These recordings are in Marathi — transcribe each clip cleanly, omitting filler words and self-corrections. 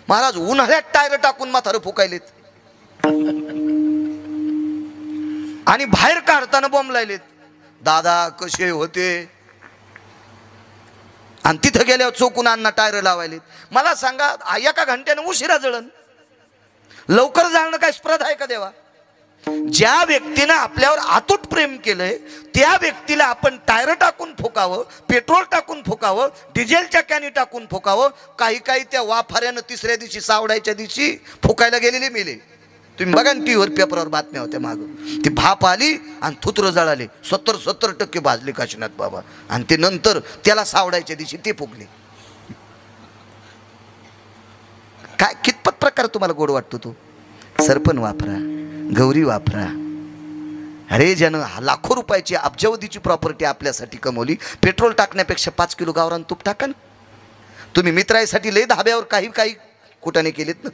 महाराज उन्हाळ्यात टायर टाकून म्हातारं फुकायलेत आणि बाहेर काढताना बॉम्ब लायलेत. दादा कसे होते, आणि तिथं गेल्यावर चोकून अण्णा टायर लावायलेत. मला सांगा एका घंट्याने उशिरा जळण, लवकर जाणं काय स्पर्धा आहे का देवा? ज्या व्यक्तीनं आपल्यावर अतूट प्रेम केलंय त्या व्यक्तीला आपण टायर टाकून फुकावं, पेट्रोल टाकून फुकावं, डिझेलच्या कॅनी टाकून फुकावं. काही त्या वाफाऱ्यानं तिसऱ्या दिवशी सावडायच्या दिवशी फुकायला गेलेले मेले. तुम्ही बघा ना टीव्हीवर पेपरवर बातम्या होत्या माग, ती भाप आली आणि थुत्र जळाले. 70% भाजले काशीनाथ बाबा, आणि ते नंतर त्याला सावडायच्या दिवशी ते फुकले. काय कितपत प्रकार तुम्हाला गोड वाटतो तो? सरपण वापरा, गौरी वापरा. अरे ज्यानं लाखो रुपयाची अब्जावधीची प्रॉपर्टी आपल्यासाठी कमवली, पेट्रोल टाकण्यापेक्षा 5 किलो गावरान तूप टाका ना. तुम्ही मित्रासाठी लय धाब्यावर काही कुटाने केलेत ना,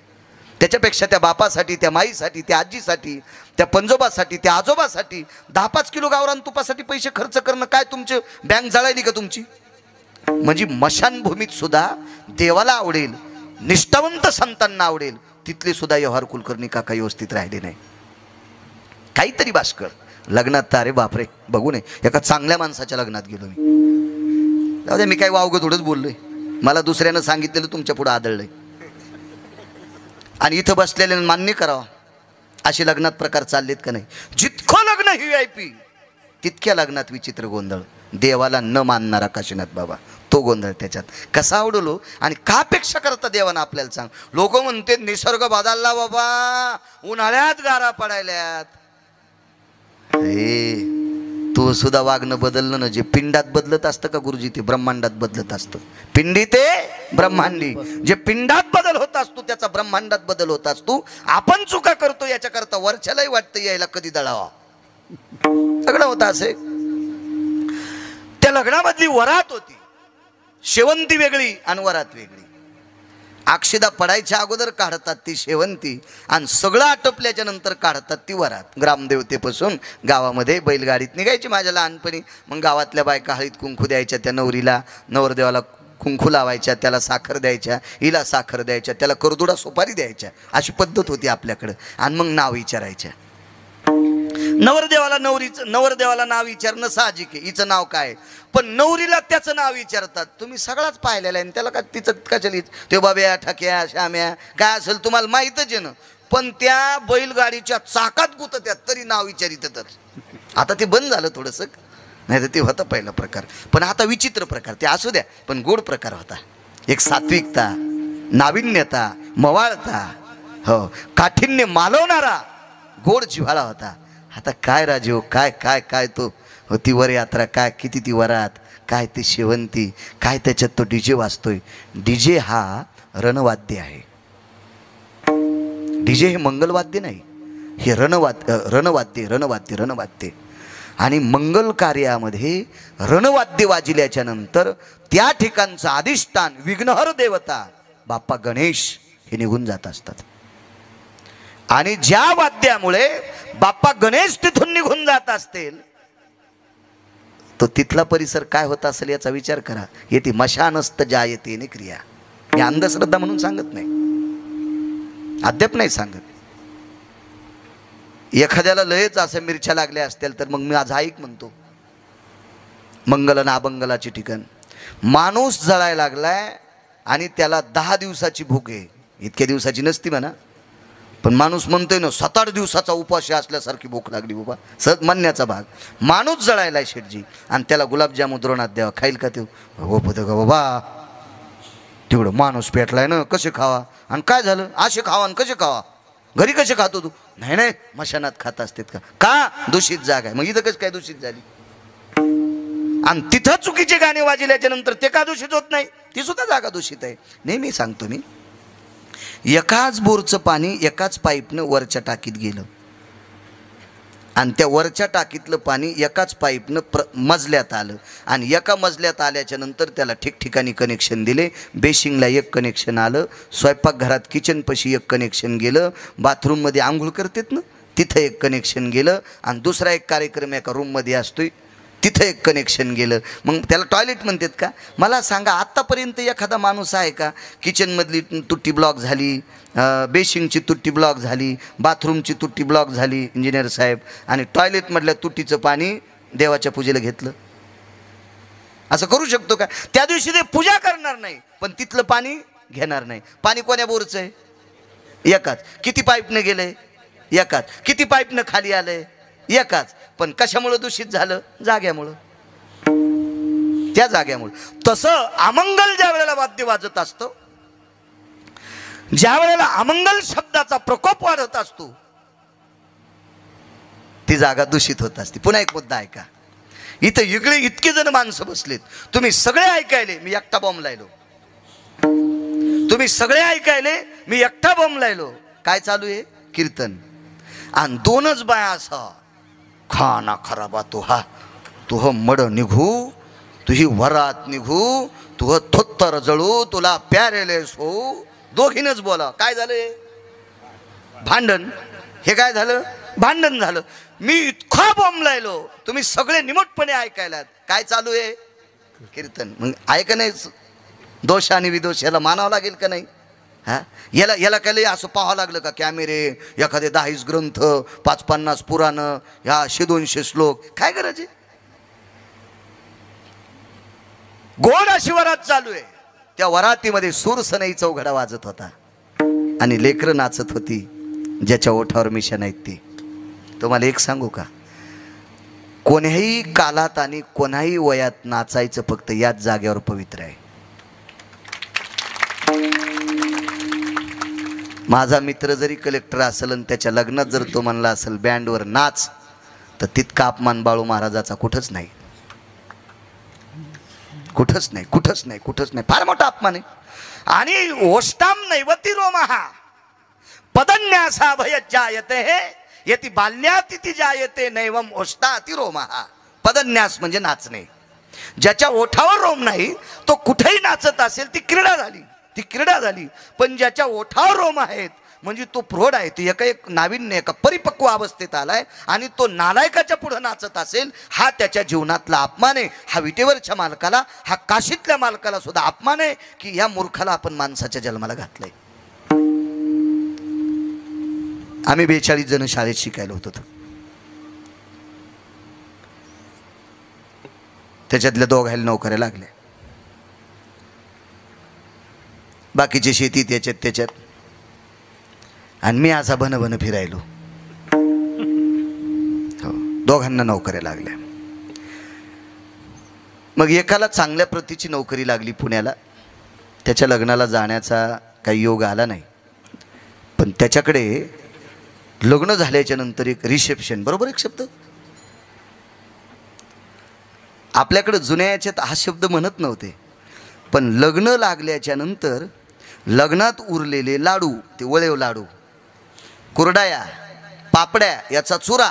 त्याच्यापेक्षा त्या बापासाठी, त्या माईसाठी, त्या आजीसाठी, त्या पंजोबासाठी, त्या आजोबासाठी 10-5 किलो गावरान तुपासाठी पैसे खर्च करणं काय तुमची बँक जळायली का तुमची? म्हणजे मशानभूमीत सुद्धा देवाला आवडेल, निष्ठावंत संतांना आवडेल, तिथले सुद्धा व्यवहार कुलकर्णी काका व्यवस्थित राहिले नाही. काहीतरी भास्कर लग्नात तर अरे बापरे बघू नये, एका चांगल्या माणसाच्या लग्नात गेलो मी. जाऊ दे, मी काय वावगं थोडंच बोललोय, मला दुसऱ्यानं सांगितलेलं तुमच्या पुढे आदळलंय, आणि इथं बसलेले मान्य करावं. असे लग्नात प्रकार चाललेत का नाही? जितकं लग्न ही VIP तितक्या लग्नात विचित्र गोंधळ. देवाला न मानणारा काशीनाथ बाबा, तो गोंधळ त्याच्यात कसा आवडलो. आणि का अपेक्षा करता देवानं आपल्याला सांग? लोक म्हणते निसर्ग बदलला बाबा, उन्हाळ्यात गारा पडायल्यात. तो सुद्धा वागणं बदललं ना. जे पिंडात बदलत असतं का गुरुजी, ते ब्रह्मांडात बदलत असतं. पिंडी ते ब्रह्मांडी, जे पिंडात बदल होत असतो त्याचा ब्रह्मांडात बदल होत असतो. आपण चुका करतो याच्याकरता वरच्यालाही वाटतं यायला कधी दळावा. सगळं होतं असे. त्या लग्नामधली वरात होती, शेवंती वेगळी आणि वरात वेगळी. अक्षदा पडायच्या अगोदर काढतात ती शेवंती, आणि सगळं आटोपल्याच्या नंतर काढतात ती वरात. ग्रामदेवतेपासून गावामध्ये बैलगाडीत निघायची माझ्या लहानपणी. मग गावातल्या बायका हळीत कुंकू द्यायच्या त्या नवरीला, नवरदेवाला कुंकू लावायच्या, त्याला साखर द्यायच्या, हिला साखर द्यायच्या, त्याला करदुडा सुपारी द्यायच्या. अशी पद्धत होती आपल्याकडं. आणि मग नाव विचारायच्या. नवरदेवाला नाव विचारणं साहजिक आहे, हिचं नाव काय, पण नवरीला त्याचं नाव विचारतात. तुम्ही सगळाच पाहिलेलं आहे, त्याला का तिचं कशाला ते बाब्या ठक्या श्याम्या काय असेल तुम्हाला माहीतच आहे ना. पण त्या बैलगाडीच्या चाकात गुतत्यात तरी नाव विचारितच. आता ते बंद झालं थोडंसं, नाही तर ते होता पहिला प्रकार. पण आता विचित्र प्रकार, ते असू द्या पण गोड प्रकार होता. एक सात्विकता, नाविन्यता, मवाळता, हो काठिण्य मालवणारा गोड जिव्हाळा होता. आता काय राजीव, काय काय काय तो होती वर यात्रा, काय किती ती वरात, काय ते शेवंती, काय त्याच्यात तो डीजे वाजतोय. डीजे हा रणवाद्य आहे. डीजे हे मंगलवाद्य नाही, हे रणवाद्य. आणि मंगल कार्यामध्ये रणवाद्य वाजल्याच्या नंतर त्या ठिकाणचं अधिष्ठान विघ्नहर देवता बाप्पा गणेश हे निघून जात असतात. आणि ज्या वाद्यामुळे बाप्पा गणेश तिथून निघून जात असतील, तो तिथला परिसर काय होता असेल याचा विचार करा. येते मशानस्त जायते ने क्रिया. मी अंधश्रद्धा म्हणून सांगत नाही, अद्याप नाही सांगत. एखाद्याला लयच असं मिरच्या लागल्या असतील तर मग मी आज ऐक म्हणतो. मंगल आणि अबंगलाची ठिकाण, माणूस जळायला लागलाय आणि त्याला 10 दिवसाची भूक आहे. इतक्या दिवसाची नसती म्हणा, पण माणूस म्हणतोय ना 7-8 दिवसाचा उपाशी असल्यासारखी भूक लागली बाबा. सहज म्हणण्याचा भाग. माणूस जळायला शेटजी आणि त्याला गुलाबजाम उतरवण्यात द्यावा, खाईल का ते? हो का बाबा, तेवढं माणूस पेटलाय ना, कसे खावा? आणि काय झालं, असे खावा आणि कसे खावा? घरी कसे खातो तू? नाही मशानात खात असतात का? दूषित जागा आहे. मग इथं कसं काय दूषित झाली? आणि तिथं चुकीचे गाणे वाजल्याच्या नंतर ते का दूषित होत नाही? ती सुद्धा जागा दूषित आहे. नेहमी सांगतो मी, एकाच बोरचं पाणी एकाच पाईपनं वरच्या टाकीत गेलं आणि त्या वरच्या टाकीतलं पाणी एकाच पाईपनं मजल्यात आलं आणि एका मजल्यात आल्याच्या नंतर त्याला ठिकठिकाणी कनेक्शन दिले. बेसिंगला एक कनेक्शन आलं, स्वयंपाकघरात किचनपाशी एक कनेक्शन गेलं, बाथरूममध्ये आंघोळ करतात ना तिथं एक कनेक्शन गेलं, आणि दुसरा एक कार्यक्रम एका रूममध्ये असतोय तिथं एक कनेक्शन गेलं, मग त्याला टॉयलेट म्हणतात का? मला सांगा आत्तापर्यंत एखादा माणूस आहे का किचनमधली तुट्टी ब्लॉक झाली, बेसिंगची तुट्टी ब्लॉक झाली, बाथरूमची तुट्टी ब्लॉक झाली इंजिनियर साहेब, आणि टॉयलेटमधल्या तुट्टीचं पाणी देवाच्या पूजेला घेतलं? असं करू शकतो का? त्या दिवशी ते पूजा करणार नाही पण तिथलं पाणी घेणार नाही. पाणी कोण्या बोरचं आहे? एकाच. किती पाईपनं गेलंय? एकाच. किती पाईपनं खाली आलंय? एकाच. पण कशामुळे दूषित झालं? जाग्यामुळं, त्या जाग्यामुळं. तसं अमंगल ज्या वेळेला वाद्य वाजत असतं, ज्या वेळेला अमंगल शब्दाचा प्रकोप वाढत असतो, ती जागा दूषित होत असते. पुन्हा एक मुद्दा ऐका. इथं इकडे इतके जण माणसं बसलेत, तुम्ही सगळे ऐकायले, मी एकटा बॉम्ब लायलो. तुम्ही सगळे ऐकायले, मी एकटा बॉम्ब लायलो. काय चालू आहे? कीर्तन. आणि दोनच बाया असा खाना खराबा तुहा, तुह मड निघू, तुही वरात निघू, तुह थोत्तर जळू, तुला प्यारेलेस हो. दोघीनच बोला. काय झालं? भांडण. हे काय झालं? भांडण झालं. मी इतका बॉम्ब लायलो, तुम्ही सगळे निमटपणे ऐकायलात. काय चालू आहे? कीर्तन. मग ऐका नाही, दोष आणि विदोष याला मानावं लागेल का नाही? हा, याला काय असं पाहावं लागलं का? कॅमेरे, एखादे 10 ग्रंथ, 550 पुराणं, ह्या 100-200 श्लोक, काय गरज आहे? गोड अशी वरात चालू आहे. त्या वरातीमध्ये सूरसनई चौघडा वाजत होता आणि लेकरं नाचत होती ज्याच्या ओठावर मिशन आहेत ती. तुम्हाला एक सांगू का? कोण्याही कालात आणि कोणाही वयात नाचायचं फक्त याच जागेवर पवित्र आहे. माझा मित्र जरी कलेक्टर असेल आणि त्याच्या लग्नात जर तो म्हणला असेल बँडवर नाच, तर तितका अपमान बाळू महाराजाचा कुठंच नाही, कुठंच नाही, कुठंच नाही, कुठंच नाही. फार मोठा अपमान आहे. आणि ओष्टाम नैवती रोमहा पदन्यासा भयज्जायते यति बाल्यातिथि जायते नैवम ओष्टाति रोमहा. पदन्यास म्हणजे नाचणे. ज्याच्या ओठावर रोम नाही तो कुठेही नाचत असेल, ती क्रीडा झाली, ती क्रीडा झाली. पण ज्याच्या ओठावर रोम आहेत म्हणजे तो प्रौढ आहे, ती एका एक नाविन्य, एका परिपक्व अवस्थेत आलाय आणि तो नालायकाच्या पुढे नाचत असेल, हा त्याच्या जीवनातला अपमान आहे. हा विटेवरच्या मालकाला, हा काशीतल्या मालकाला सुद्धा अपमान आहे की या मूर्खाला आपण माणसाच्या जन्माला घातलंय. आम्ही 42 जण शाळेत शिकायला होतो. त्याच्यातल्या दोघायला नोकऱ्या लागल्या, बाकीची शेती त्याच्यात, आणि मी असा भन फिरायलो. हो, दोघांना नोकऱ्या लागल्या. मग एकाला चांगल्या प्रतीची नोकरी लागली पुण्याला. त्याच्या लग्नाला जाण्याचा काही योग आला नाही, पण त्याच्याकडे लग्न झाल्याच्या नंतर एक रिसेप्शन, बरोबर एक शब्द आपल्याकडे जुन्या याच्यात हा शब्द म्हणत नव्हते, पण लग्न लागल्याच्या नंतर लग्नात उरलेले लाडू, ते वळेव लाडू, कुरडाया, पापड्या याचा चुरा,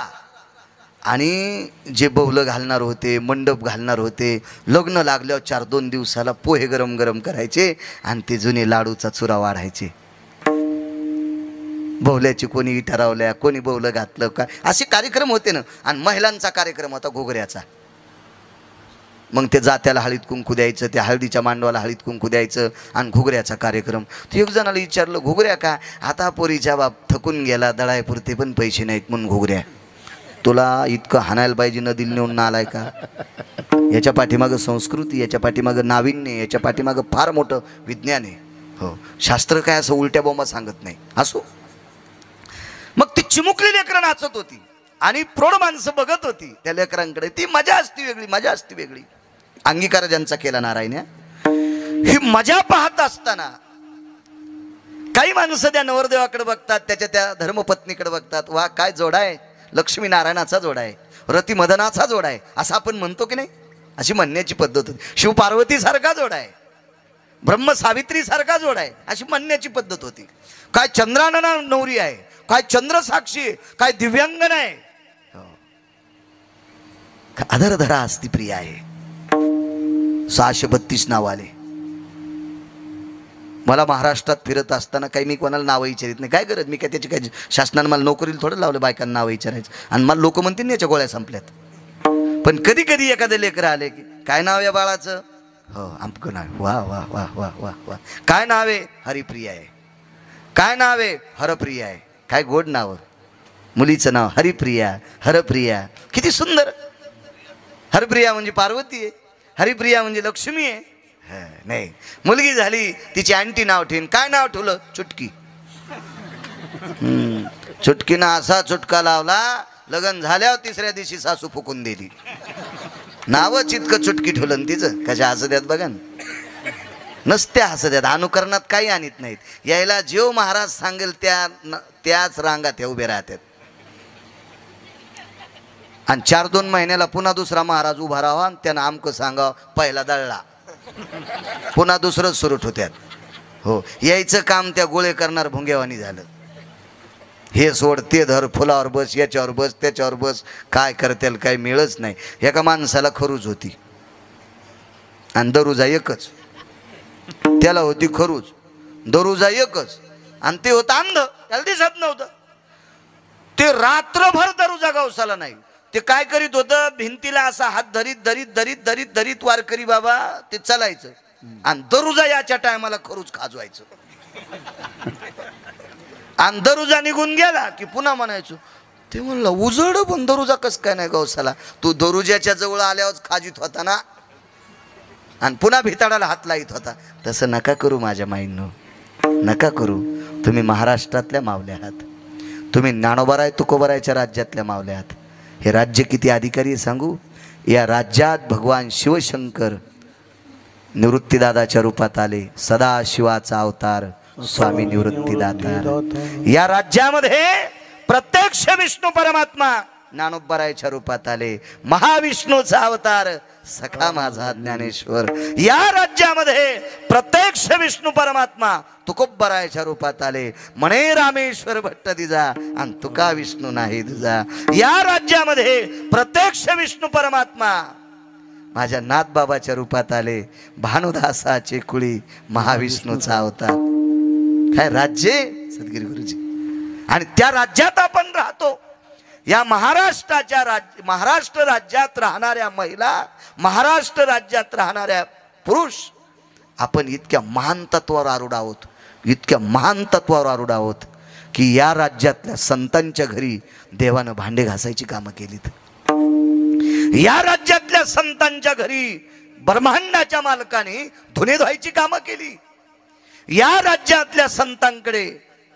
आणि जे बौलं घालणार होते, मंडप घालणार होते, लग्न लागल्यावर 4-2 दिवसाला पोहे गरम गरम करायचे आणि ते जुने लाडूचा चुरा वाढायचे. बौल्याची कोणी ठरवल्या, कोणी बौलं घातलं का, असे कार्यक्रम होते ना. आणि महिलांचा कार्यक्रम होता घोगऱ्याचा. मग ते जात्याला हळीत कुंकू द्यायचं, त्या हळदीच्या मांडवाला हळीत कुंकू द्यायचं, आणि घुगऱ्याचा कार्यक्रम. तर एक जणाला विचारलं, घुगऱ्या का? आता पोरीच्या बाप थकून गेला, दळायपुरते पण पैसे नाहीत म्हणून घुगऱ्या. तुला इतकं हाणायला पाहिजे नदीला नेऊन नालाय का? याच्या पाठीमागं संस्कृती, याच्या पाठीमागं नाविन्य, याच्या पाठीमागं फार मोठं विज्ञान आहे. हो, शास्त्र काय असं उलट्या बोंबा सांगत नाही. असो. मग ती चिमुकली लेकरं नाचत होती आणि प्रौढ माणसं बघत होती त्या लेकरांकडे. ती मजा असती वेगळी, मजा असती वेगळी. अंगीकार ज्यांचा केला नारायण, ही मजा पाहत असताना काही माणसं त्या नवरदेवाकडे बघतात, त्याच्या त्या धर्मपत्नीकडे बघतात. वा, काय जोडा आहे, लक्ष्मी नारायणाचा जोडा आहे, रती मदनाचा जोडा आहे, असं आपण म्हणतो की नाही? अशी म्हणण्याची पद्धत होती. शिव पार्वती सारखा जोडा आहे, ब्रह्म सावित्री सारखा जोडा आहे, अशी म्हणण्याची पद्धत होती. काय चंद्रानना नवरी आहे, काय चंद्र साक्षी आहे, काय दिव्यांगन आहे, अधरधरा असती प्रिया आहे. 632 नाव आले. मला महाराष्ट्रात फिरत असताना काही मी कोणाला नावं विचारित नाही. काय गरज, मी काय त्याची काय शासनानं मला नोकरीला थोडं लावलं बायकांना नावं विचारायचं. आणि मला लोक म्हणतील याच्या गोळ्या संपल्यात. पण कधी कधी एखादे लेकर आले की काय नाव या बाळाचं, हो आमकं नाव, वा वा वा वा वा वा, काय नाव आहे, हरिप्रिया आहे, काय नाव आहे, हरप्रिया आहे. काय गोड नाव, मुलीचं नाव हरिप्रिया, हरप्रिया, किती सुंदर. हरप्रिया म्हणजे पार्वती आहे, हरिप्रिया म्हणजे लक्ष्मी आहे. नाही, मुलगी झाली तिची आंटी नाव ठेवीन, काय नाव ठेवलं, चुटकी. चुटकीनं असा चुटका लावला, लग्न झाल्यावर तिसऱ्या दिवशी सासू फुकून दिली. नावच इतकं चुटकी ठेवलं तिचं. कशा हसत द्यात बघा ना, नसते हसत द्यात, अनुकरणात काही आणत नाहीत. यायला जेव महाराज सांगेल त्याच रांगात हे उभे राहतात. आणि 4-2 महिन्याला पुन्हा दुसरा महाराज उभा राहावा आणि त्यानं आमकं सांगावं, पहिला दळला, पुन्हा दुसरंच सुरू ठेवत्यात. हो, यायचं काम त्या गोळे करणार भुंगेवानी झालं. हे सोड ते धर, फुलावर बस, याच्यावर बस, त्याच्यावर बस, काय करतेल काही मिळच नाही. एका माणसाला खरूज होती आणि दरुजा एकच, त्याला होती खरूज, दरुजा एकच, आणि ते होतं अंध, त्याला दिसत नव्हतं. ते रात्रभर दरुजा गवसाला नाही. ते काय करीत होतं, भिंतीला असा हात धरीत धरीत धरीत धरीत धरीत वारकरी बाबा ते चालायचं आणि दरुजा याच्या टायमाला खरूज खाजवायचं. आणि दरुजा निघून गेला की पुन्हा म्हणायचो, ते म्हणलं उजळ पण दरुजा कस काय नाही गवसाला, तू दरुजाच्या जवळ आल्यावर खाजीत होता ना, आणि पुन्हा भिताडाला हात लाईत होता. तसं नका करू माझ्या माईंनो, नका करू. तुम्ही महाराष्ट्रातल्या मावल्या आहात, तुम्ही ज्ञानोबाराय तुकोबारायच्या राज्यातल्या मावल्या आहात. हे राज्य किती अधिकारी सांगू. या राज्यात भगवान शिवशंकर निवृत्तीदादाच्या रूपात आले, सदाशिवाचा अवतार स्वामी निवृत्तीदाता. या राज्यामध्ये प्रत्यक्ष विष्णू परमात्मा ज्ञानोबारायच्या रूपात आले, महाविष्णूचा अवतार सखा माझा ज्ञानेश्वर. या राज्यामध्ये प्रत्यक्ष विष्णू परमात्मा तुकोबारायच्या रूपात आले, म्हणे रामेश्वर भट्ट दिजा आणि तुका विष्णू नाही तुझा. या राज्यामध्ये प्रत्यक्ष विष्णू परमात्मा माझ्या नाथबाबाच्या रूपात आले, भानुदासाचे कुळी महाविष्णूचा अवतार. काय राज्य सद्गिरी गुरुजी. आणि त्या राज्यात आपण राहतो. या महाराष्ट्र राज्यात राहणाऱ्या महिला, महाराष्ट्र राज्यात राहणाऱ्या पुरुष, आपण इतक्या महान तत्वावर आरूढ आहोत, इतक्या महान तत्वावर आरूढ आहोत की या राज्यातल्या संतांच्या घरी देवानं भांडे घासायची कामं केलीत. या राज्यातल्या संतांच्या घरी ब्रह्मांडाच्या मालकाने धुणे धुवायची कामं केली. या राज्यातल्या संतांकडे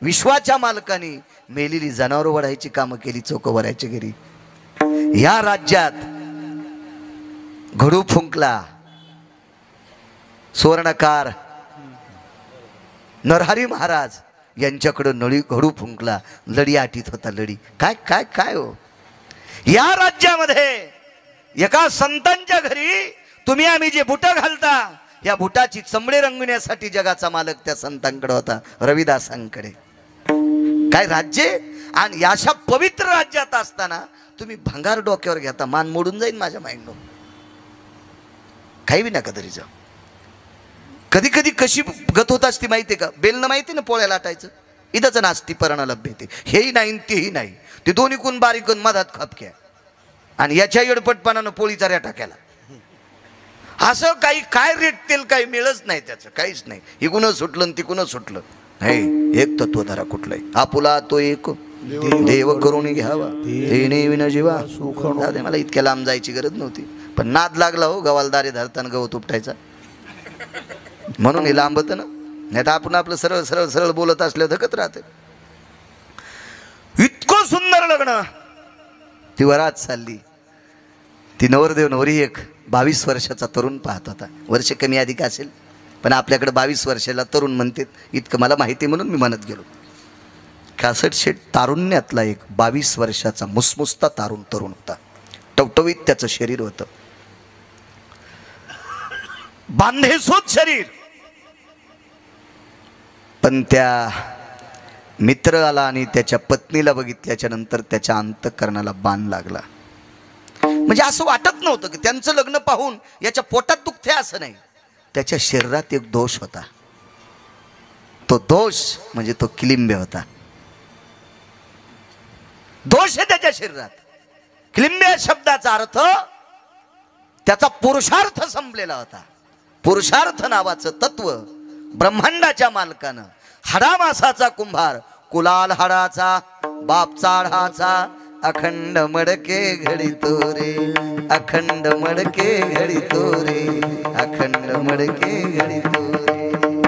विश्वाच्या मालकाने मेलेली जनावर वढायची कामं केली चोकोबारायच्या घरी. या राज्यात घडू फुंकला सुवर्णकार नरहरी महाराज यांच्याकडे नळी घडू फुंकला, लढी आटीत होता, लढी काय काय काय हो. या राज्यामध्ये एका संतांच्या घरी तुम्ही आम्ही जे बुट घालता, या बुटाची चमडे रंगविण्यासाठी जगाचा मालक त्या संतांकडे होता, रविदासांकडे. काय राज्य. आणि अशा पवित्र राज्यात असताना तुम्ही भंगार डोक्यावर घेता, मान मोडून जाईल माझ्या माइंडवर. काही बी नका तरी जाऊ. कधी कधी कशी गत होत असती माहिती का, बेलनं माहिती ना पोळ्या लाटायचं, इथंच नास्ती परणा लभ्यते, हेही नाही तेही नाही, ते दोन्ही कोण बारीक मधात खपक्या, आणि याच्या येडपटपणानं पोळीचा रेटा केला. असं काही काय रेटतील काही मिळच नाही, त्याचं काहीच नाही. इकून सुटलं तिकून सुटलं. नाही, एक तत्व धरा कुठलंय, आपुला तो एक देव करून घ्यावा, देणे विना जीवा सुख. मला इतक्या लांब जायची गरज नव्हती, पण नाद लागला हो गवालदारी धरताना गवत उपटायचा, म्हणून हे लांबत ना. नाही तर आपण आपलं सरळ सरळ सरळ बोलत असल्यावर धकत राहते. इतकं सुंदर लग्न. ती वरात चालली, ती नवरदेव नवरी एक 22 वर्षाचा तरुण पाहत होता. वर्ष कमी अधिक असेल, पण आपल्याकडे 22 वर्षाला तरुण म्हणतात, इतकं मला माहिती म्हणून मी म्हणत गेलो. 61 शेट तारुण्यातला एक 22 वर्षाचा मुसमुसता तरुण होता. टवटवीत त्याचं शरीर होतं, बांधेसूत शरीर. पण त्या मित्राला आणि त्याच्या पत्नीला बघितल्याच्या नंतर त्याच्या अंतःकरणाला बाण लागला. म्हणजे असं वाटत नव्हतं की त्यांचं लग्न पाहून याच्या पोटात दुखते, असं नाही. त्याच्या शरीरात एक दोष होता. तो दोष म्हणजे तो किलिंबे होता. दोष आहे त्याच्या शरीरात. किलिंबे शब्दाचा अर्थ त्याचा पुरुषार्थ संपलेला होता. पुरुषार्थ नावाचं तत्व ब्रह्मांडाच्या मालकानं, हाडामासाचा कुंभार, कुलाल हाडाचा, बाप चाढाचा, अखंड मडके घडितो रे, अखंड मडके घडितो रे, अखंड मडके घडितो रे.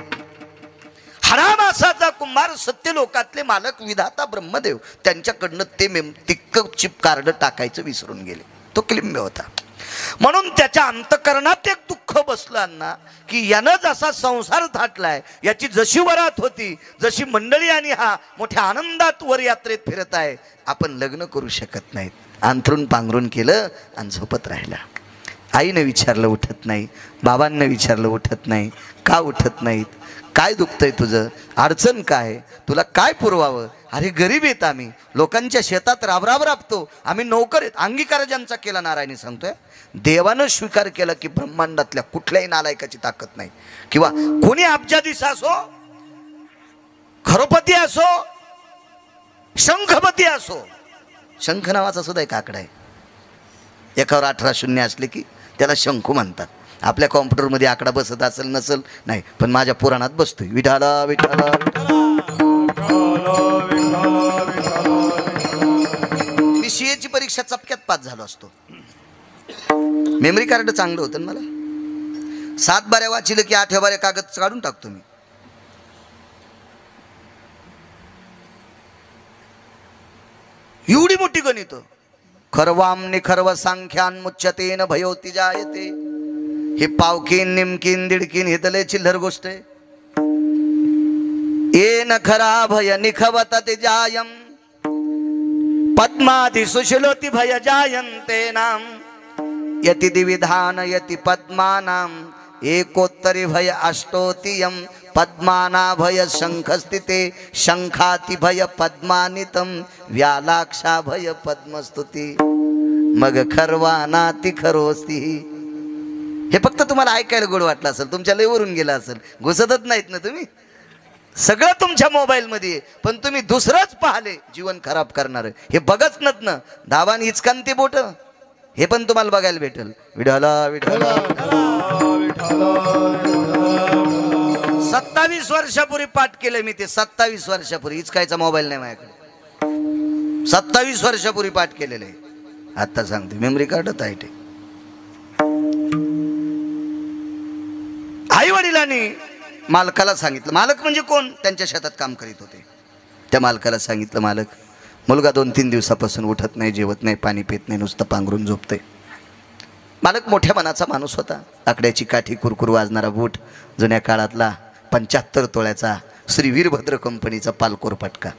हाडामासाचा कुंभार, सत्यलोकातले मालक विधाता ब्रह्मदेव, त्यांच्याकडनं ते तिक्क चिप कार्ड टाकायचं विसरून गेले. तो क्लिम्य होता. म्हणून त्याच्या अंतकरणात एक दुःख बसलं अण्णा, की यानं जसा संसार थाटलाय, याची जशी वरात होती, जशी मंडळी आणि हा मोठ्या आनंदात वर यात्रेत फिरत आहे, आपण लग्न करू शकत नाहीत. अंथरून पांघरून केलं आणि झोपत राहिला. आईनं विचारलं उठत नाही, बाबांना विचारलं उठत नाही. का उठत नाहीत? काय दुखतंय तुझं? अडचण काय? तुला काय पुरवावं? अरे गरीब आहेत आम्ही, लोकांच्या शेतात राबराब राबतो आम्ही, नोकर आहेत. अंगीकार ज्यांचा केला नारायणी सांगतोय, देवानं स्वीकार केला की ब्रह्मांडातल्या कुठल्याही नालायकाची ताकद नाही. किंवा कोणी अब्जाधीश असो, खरोपती असो, शंखपती असो, शंख नावाचा सुद्धा एक आकडा आहे. एकावर 18 शून्य असले की त्याला शंखू म्हणतात. आपल्या कॉम्प्युटरमध्ये आकडा बसत असेल नसेल नाही, पण माझ्या पुराणात बसतोय. विठाला विठाला. मी सीएची परीक्षा चपक्यात पास झालो असतो. मेमरी कार्ड चांगलं होतं मला. 7 बाऱ्या वाचिलं की 8व्या बाऱ्या कागद काढून टाकतो मी. एवढी मोठी गणित. खरवाम निखर्व सांख्यान मुच्यतेन भयोती जायते. हे पावकीन निमकीन दीडकीन हे तर लय चिल्लर गोष्ट आहे. ये न खरा भय निखवत ते जायम पद्मादि सुशलोति भय जायन्ते नाम यति दिविधान यति पद्मानाम एकोत्तरी भय अष्टोतियम पद्माना भय शंखस्थिते शंखाति भय पद्मानितम व्यालाक्षा भय पद्मस्तुति मग खरवानाति खरोस्ती. हे फक्त तुम्हाला ऐकायला गोड वाटलं असेल, तुमच्या लय वरून गेला असेल, घुसतच नाहीत ना तुम्ही. सगळं तुमच्या मोबाईल मध्ये, पण तुम्ही दुसरंच पाहिले जीवन खराब करणार. हे बघच नत ना. धावान हिचकांती बोट हे पण तुम्हाला बघायला भेटेल. विठाला विठाला. 27 वर्षापूर्वी पाठ केलं मी ते. 27 वर्षापूर्वी. हिचकायचा मोबाईल नाही माझ्याकडे. 27 वर्षापूर्वी पाठ केलेलं आहे. आता सांगते, मेमरी कार्डच आहे ते. आई वडिलांनी मालकाला सांगितलं. मालक म्हणजे कोण? त्यांच्या शेतात काम करीत होते. त्या मालकाला सांगितलं, मालक, मुलगा 2-3 दिवसापासून उठत नाही, जेवत नाही, पाणी पित नाही, नुसतं पांघरून झोपते. मालक मोठ्या मनाचा माणूस होता. आकड्याची काठी, कुरकुर वाजणारा बूट, जुन्या काळातला 75 तोळ्याचा श्री वीरभद्र कंपनीचा पालकोर पटका.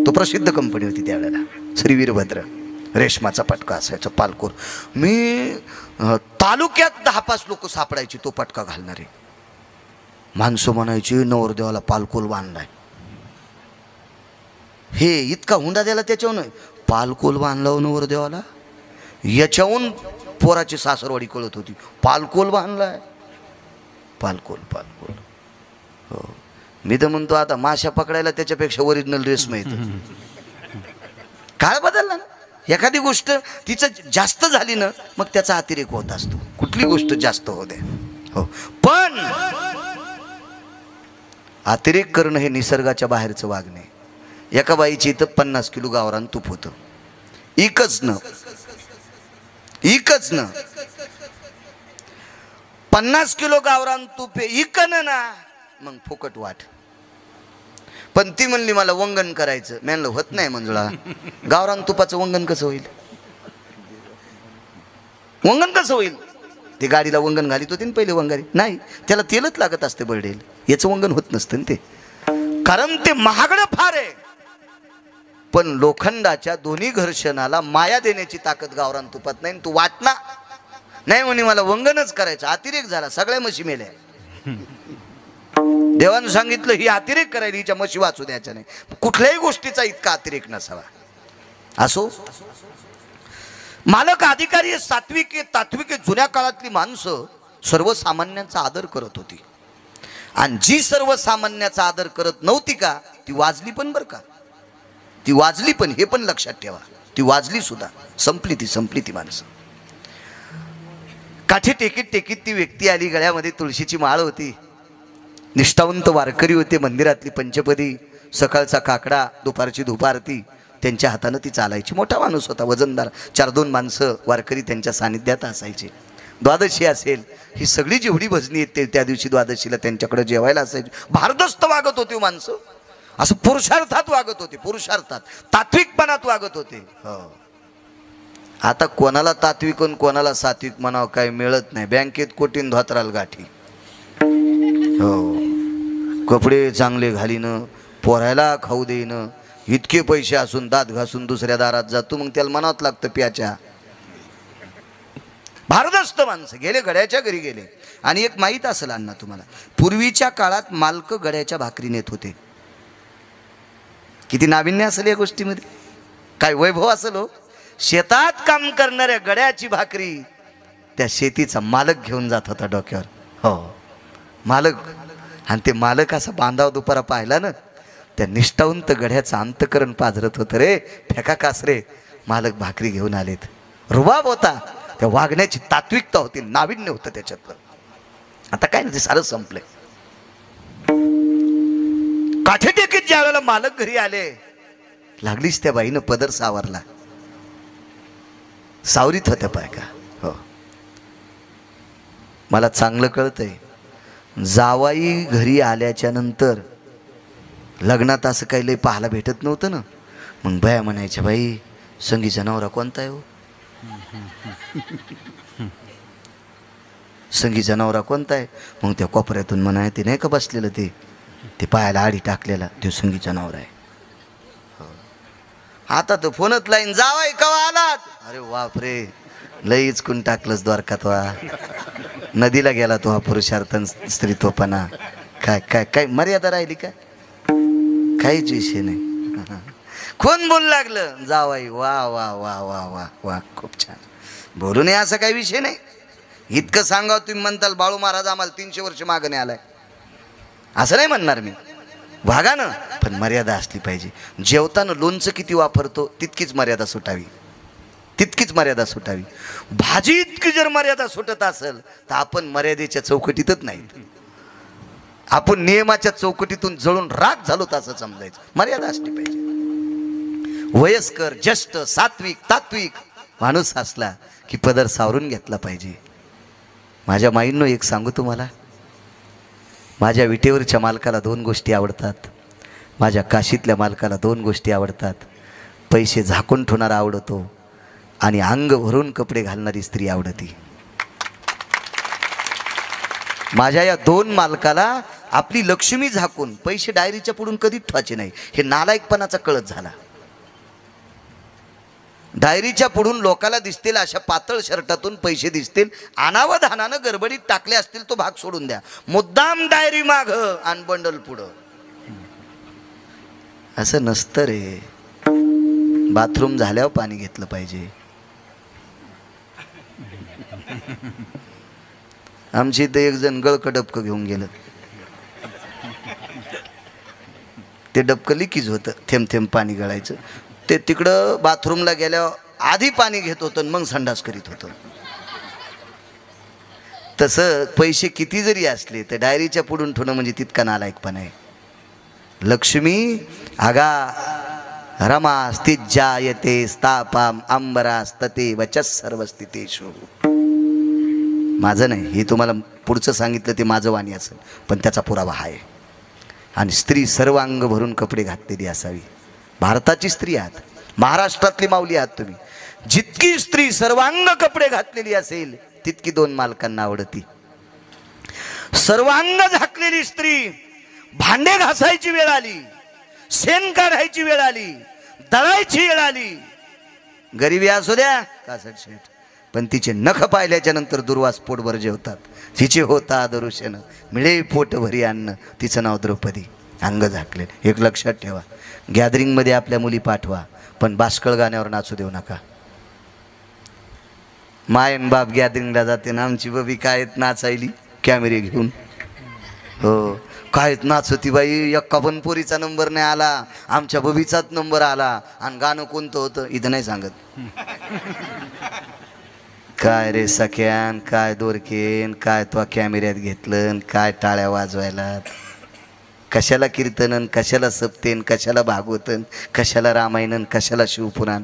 तो प्रसिद्ध कंपनी होती त्यावेळेला. श्री वीरभद्र रेशमाचा पटका असायचा, पालकोर. मी तालुक्यात 10-5 लोक सापडायची तो पटका घालणारे. माणसं म्हणायची, नवरदेवाला पालकोल बांधलाय. हे इतका हुंडा द्यायला त्याच्याहून पालकोल बांधला नवरदेवाला. याच्याहून पोराची सासरवाडी कळत होती. पालकोल बांधलाय, पालकोल पालकोल. हो, मी तर म्हणतो आता माशा पकडायला त्याच्यापेक्षा ओरिजिनल ड्रेस माहिती. काळ बदलला ना. एखादी गोष्ट तिचं जास्त झाली ना, मग त्याचा अतिरेक होत असतो. कुठली गोष्ट जास्त होऊ दे. हो, पण अतिरेक करणं हे निसर्गाच्या बाहेरचं वागणे. एका बाईची इथं 50 किलो गावरान तूप होतं. इकच न 50 किलो गावरान तूप इकन ना, मग फुकट वाट. पण ती म्हणली मला वंगण करायचं. मी म्हणलं होत नाही मंजुळा, गावरान तुपाचं वंगण कसं होईल? वंगण कसं होईल? ते गाडीला वंगण घालीत होते ना पहिले वंगारी. नाही, त्याला तेलच लागत असते बर्डेल. याचं वंगण होत नसतं ते, कारण ते महागडं फार आहे. पण लोखंडाच्या दोन्ही घर्षणाला माया देण्याची ताकद गावरान तुपात नाही. तू वाटना नाही म्हणे मला वंगणच करायचं. अतिरेक झाला, सगळ्या म्हशी मेल्या. देवानं सांगितलं ही अतिरेक करायला, हिच्या म्हशी वाचू द्यायच्या नाही. कुठल्याही गोष्टीचा इतका अतिरेक नसावा. असो, मालक अधिकारी सात्विक तात्विक जुन्या काळातली माणसं सर्वसामान्यांचा आदर करत होती. आणि जी सर्वसामान्याचा आदर करत नव्हती का, ती वाजली पण बरं का. ती वाजली पण, हे पण लक्षात ठेवा. ती वाजली सुद्धा. संपली ती माणसं. काठी टेकीत टेकीत ती व्यक्ती आली, गळ्यामध्ये तुळशीची माळ होती, निष्ठावंत वारकरी होते, मंदिरातली पंचपदी, सकाळचा काकडा, दुपारची धूपारती त्यांच्या हातानं ती चालायची. मोठा माणूस होता, वजनदार. 4-2 माणसं वारकरी त्यांच्या सानिध्यात असायचे. द्वादशी असेल, ही सगळी जेवढी भजनी येते त्या दिवशी द्वादशीला त्यांच्याकडे जेवायला असायची. भारदस्त वागत होती माणसं, असं पुरुषार्थात वागत होते, पुरुषार्थात तात्विकपणात वागत होते. हो, आता कोणाला तात्विक आणि कोणाला सात्विक म्हणावं काही मिळत नाही. बँकेत कोटीन धोत्राल गाठी. हो, कपडे चांगले घालीनं, पोरायला खाऊ देईनं, इतके पैसे असून दात घासून दुसऱ्या दारात जातो, मग त्याला म्हणावं लागतं प्याच्या. भारदस्त माणसं गेले, गड्याच्या घरी गेले. आणि एक माहीत असेल अण्णा तुम्हाला, पूर्वीच्या काळात मालक गड्याच्या भाकरी नेत होते. किती नाविन्य असेल या गोष्टीमध्ये, काय वैभव असेल हो. शेतात काम करणाऱ्या गड्याची भाकरी त्या शेतीचा मालक घेऊन जात होता डोक्यावर. हो, मालक. आणि ते मालक असा बांधाव दुपारा पाहिला ना, त्या निष्ठावंत गड्याचं अंतकरण पाजरत होतं. रे फेका कासरे, मालक भाकरी घेऊन आलेत. रुबाब होता, त्या वागण्याची तात्विकता होती, नाविन्य होतं त्याच्यातलं. आता काय नाही, ते सारं संपलंय. काठी टेकीत ज्या वेळेला मालक घरी आले, लागलीच त्या बाईनं पदर सावरला. सावरीत होत्या पाय का. हो, मला चांगलं कळतंय, जावाई घरी आल्याच्या नंतर लग्नात असं काही लय पाहायला भेटत नव्हतं ना. मग बाया म्हणायच्या, बाई संगीचा नवरा कोणता आहे हो, संगीचा नवरा कोणता आहे. मग त्या कोपऱ्यातून म्हणाय, ते नाही का बसलेलं, ते पायाला आडी टाकलेला, तो संगीचा नवरा आहे. आता तो फोनत लाईन, जावाई कवा आलात. अरे बापरे, लईच कुण टाकलंच द्वारकात वा. नदीला गेला तो हा पुरुषार्थ स्त्रीत्वपणा. काय काय काय मर्यादा राहिली का, काहीच विषय नाही. कोण बोलू लागलं, जावाई. वा वा वा वा वा वा, खूप छान. बोलू नये असं काही विषय नाही. इतकं सांगावं तुम्ही म्हणताल, बाळू महाराज आम्हाला 300 वर्ष मागणे आलाय, असं नाही म्हणणार मी. वागा ना, पण मर्यादा असली पाहिजे. जेवताना लोणचं किती वापरतो तितकीच मर्यादा सुटावी, तितकीच मर्यादा सुटावी. भाजी इतकी जर मर्यादा सुटत असेल तर आपण मर्यादेच्या चौकटीतच नाहीत, आपण नियमाच्या चौकटीतून जळून राग झालो असं समजायचं. मर्यादा असली पाहिजे. वयस्कर, ज्येष्ठ, सात्विक, तात्विक माणूस असला की पदर सावरून घेतला पाहिजे. माझ्या माईंनो एक सांगू तुम्हाला, माझ्या विटेवरच्या मालकाला 2 गोष्टी आवडतात, माझ्या काशीतल्या मालकाला 2 गोष्टी आवडतात. पैसे झाकून ठेवणारा आवडतो आणि अंग भरून कपडे घालणारी स्त्री आवडती. माझ्या या 2 मालकाला आपली लक्ष्मी झाकून पैसे डायरीच्या पुढून कधीच ठेवायचे नाही. हे नालायकपणाचा कळत झाला. डायरीच्या पुढून लोकाला दिसतील अशा पातळ शर्टातून पैसे दिसतील, अनावधानानं गडबडीत टाकले असतील तो भाग सोडून द्या. मुद्दाम डायरी माग आणि बंडल पुढं, असं नसतं रे. बाथरूम झाल्यावर पाणी घेतलं पाहिजे. आमची इथं एक जण गळकं डबकं घेऊन गेलं, ते डबकं लिकीज होतं, थेंब थेंब पाणी गळायचं. ते तिकडं बाथरूमला गेल्यावर आधी पाणी घेत होतं मग संडास करीत होतं. तसं पैसे किती जरी असले तर डायरीच्या पुढून ठेवणं म्हणजे तितका नालायकपणा आहे. लक्ष्मी आगा रमा स्थिज्जायते स्थापाम अंबरास्तते वचस सर्वस्थितेषु. माझं नाही, हे तुम्हाला पुढचं सांगितलं ते माझं वाणी असेल, पण त्याचा पुरावा आहे. आणि स्त्री सर्वांग भरून कपडे घातलेली असावी. भारताची स्त्री आहात, महाराष्ट्रातली माऊली आहात तुम्ही. जितकी स्त्री सर्वांग कपडे घातलेली असेल तितकी 2 मालकांना आवडती. सर्वांग झाकलेली स्त्री, भांडे घासायची वेळ आली, शेण काढायची वेळ आली, दळायची वेळ आली, गरिबी असू द्या कासट शेठ, पण तिचे नख पाहिल्याच्या नंतर दुर्वास पोटभर जेवतात. तिचे होता दरुशन मिळे पोट भरी अन्न, तिचं नाव द्रौपदी. अंग झाकले. एक लक्षात ठेवा, गॅदरिंगमध्ये आपल्या मुली पाठवा, पण बाष्कळ गाण्यावर नाचू देऊ नका. मायन बाप गॅदरिंगला जाते ना, आमची बबी काय नाचायली कॅमेरे घेऊन. हो, काय नाचती बाई, एक्का पण पोरीचा नंबर नाही आला, आमच्या बबीचाच नंबर आला. आणि गाणं कोणतं होतं इथं नाही सांगत. काय रे सख्यान, काय दोरकेन, काय तो कॅमेऱ्यात घेतलं, काय टाळ्या वाजवायला, कशाला कीर्तनन, कशाला सप्तेन, कशाला भागवतन, कशाला रामायणन, कशाला शिवपुराण.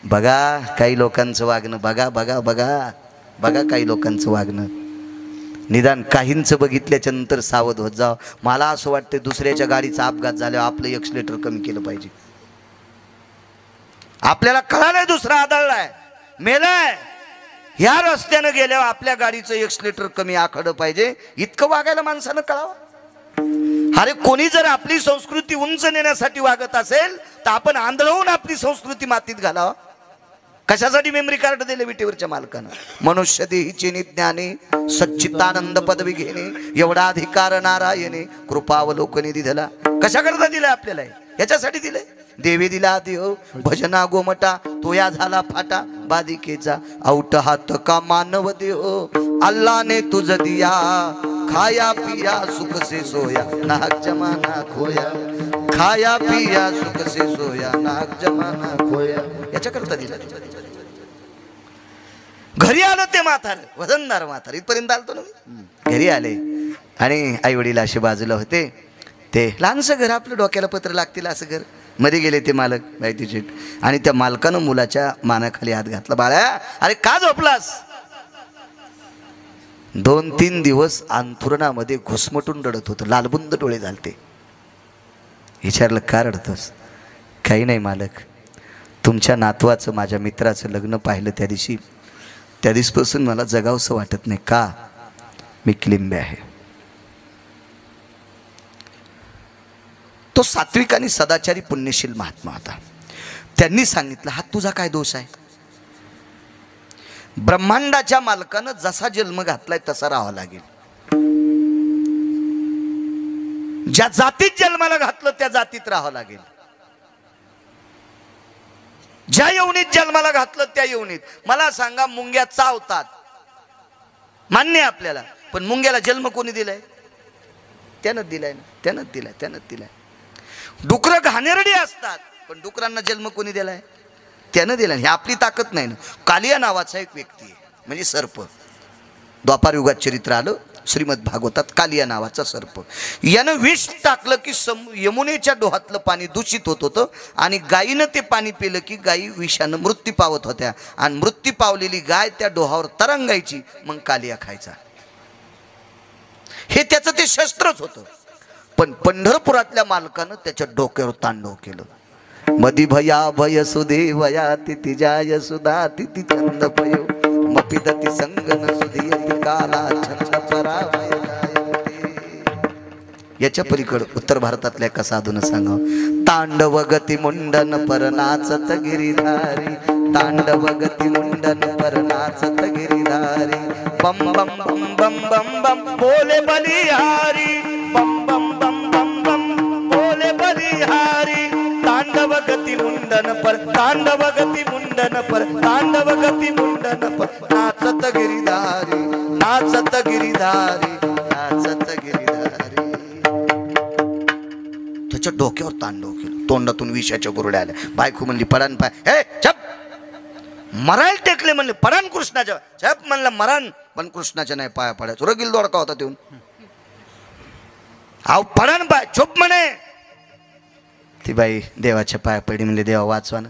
बघा काही लोकांचं वागणं, बघा बघा बघा बघा काही लोकांचं वागणं. निदान काहींचं बघितल्याच्या नंतर सावध होत जाव. मला असं वाटतं दुसऱ्याच्या गाडीचा अपघात झाल्यावर आपलं एक्सलेटर कमी केलं पाहिजे. आपल्याला कळालंय दुसरा आदळलाय, मेलाय, ह्या रस्त्यानं गेल्यावर आपल्या गाडीचं एक्सलेटर कमी आखडं पाहिजे. इतकं वागायला माणसानं कळावं. अरे कोणी जर आपली संस्कृती उंच नेण्यासाठी वागत असेल तर आपण आंधळवून आपली संस्कृती मातीत घालावं. कशासाठी मेमरी कार्ड दिले विटेवरच्या मालकानं? मनुष्य देहीचे निज्ञाने सच्चिदानंद पदवी घेणे एवढा अधिकार नारायणे कृपावलोकने दिला. कशाकरता दिलाय आपल्याला? याच्यासाठी दिलंय. देवी दिला देव भजना गोमटा तो या झाला फाटा बादिकेचा औट हात का मानव देव अल्लाने तुझ दिया खाया पिया सुख से सोया नाक जमाना खोया खाया पिया सुख से सोया नाक जमाना खोया. याच्याकरता दिला. घरी आलं ते म्हातार, वजनदार म्हातार, इथपर्यंत आलतो ना मी. घरी आले आणि आई वडील असे बाजूला होते. ते लहानसं घर, आपलं डोक्याला पत्र लागतील असं घर. मध्ये गेले ते मालक बायतीचे आणि त्या मालकानं मुलाच्या मानाखाली हात घातला. बाळा अरे का झोपलास? 2-3 दिवस अंथरुणामध्ये घुसमटून रडत होतं, लालबुंद डोळे झालते. विचारलं का रडतोस? काही नाही मालक, तुमच्या नातवाचं माझ्या मित्राचं लग्न पाहिलं त्या दिवसपासून मला जगावंसं वाटत नाही. का? मी क्लिंबे आहे. तो सात्विक आणि सदाचारी पुण्यशील महात्मा होता. त्यांनी सांगितलं हा तुझा काय दोष आहे? ब्रह्मांडाच्या मालकानं जसा जन्म घातलाय तसा राहावा लागेल. ज्या जातीत जन्माला घातलं त्या जातीत राहावं लागेल. ज्या यवनीत जन्माला घातलं त्या यवनीत. मला सांगा, मुंग्या चावतात मान्य आहे आपल्याला, पण मुंग्याला जन्म कोणी दिलाय? त्यानं दिलाय ना, त्यानं दिलाय. डुकरं घाणेरडी असतात पण डुकरांना जन्म कोणी दिलाय? त्यानं दिलाय. ही आपली ताकद नाही ना. कालिया नावाचा एक व्यक्ती आहे, म्हणजे सर्प. द्वापार युगात चरित्र आलं श्रीमद भागवतात. कालिया नावाचा सर्प, यानं विष टाकलं की यमुनेच्या डोहातलं पाणी दूषित होत होतं आणि गायीनं ते पाणी पिलं की गायी विषानं मृत्यू पावत होत्या आणि मृत्यू पावलेली गाय त्या डोहावर तरंगायची, मग कालिया खायचा. हे त्याचं ते शस्त्रच होतं. पण पंढरपुरातल्या मालकानं त्याच्या डोक्यावर तांडव केलं. मधी भया भय सुदेवया तिथी जाय सुधा तिथी छंद पयो मपिदती संगन सुधियती काला छंद परावय. याच्या पलीकडे उत्तर भारतातल्या एका साधून सांगावं. तांडव गती मुंडन पर नाचत गिरिधारी तांडव गती मुंडन पर नाचत गिरिधारी बम बम बम बम बम बम बोले बलिहारी बम बम बम बम बम बोले बलिहारी तांडव गती मुंडन पर तांडव गती मुंडन पर तांडव गती मुंडन पर नाचत गिरिधारी नाचत गिरिधारी नाचत गिरिधारी. त्याच्या डोक्यावर तांडव केलं. तोंडातून विषाच्या गुरड्या आल्या. बायको म्हणली पडान पाय, हे छप मरायला टेकले म्हणले पडान कृष्णाच्या. छप म्हणलं मरान, पण कृष्णाच्या नाही पाया पडायचं. रगील दोडका होता देऊन. आव पडान पाय चुप म्हणे. ती बाई देवाच्या पाया पडली. म्हणले देवा वाचवा ना,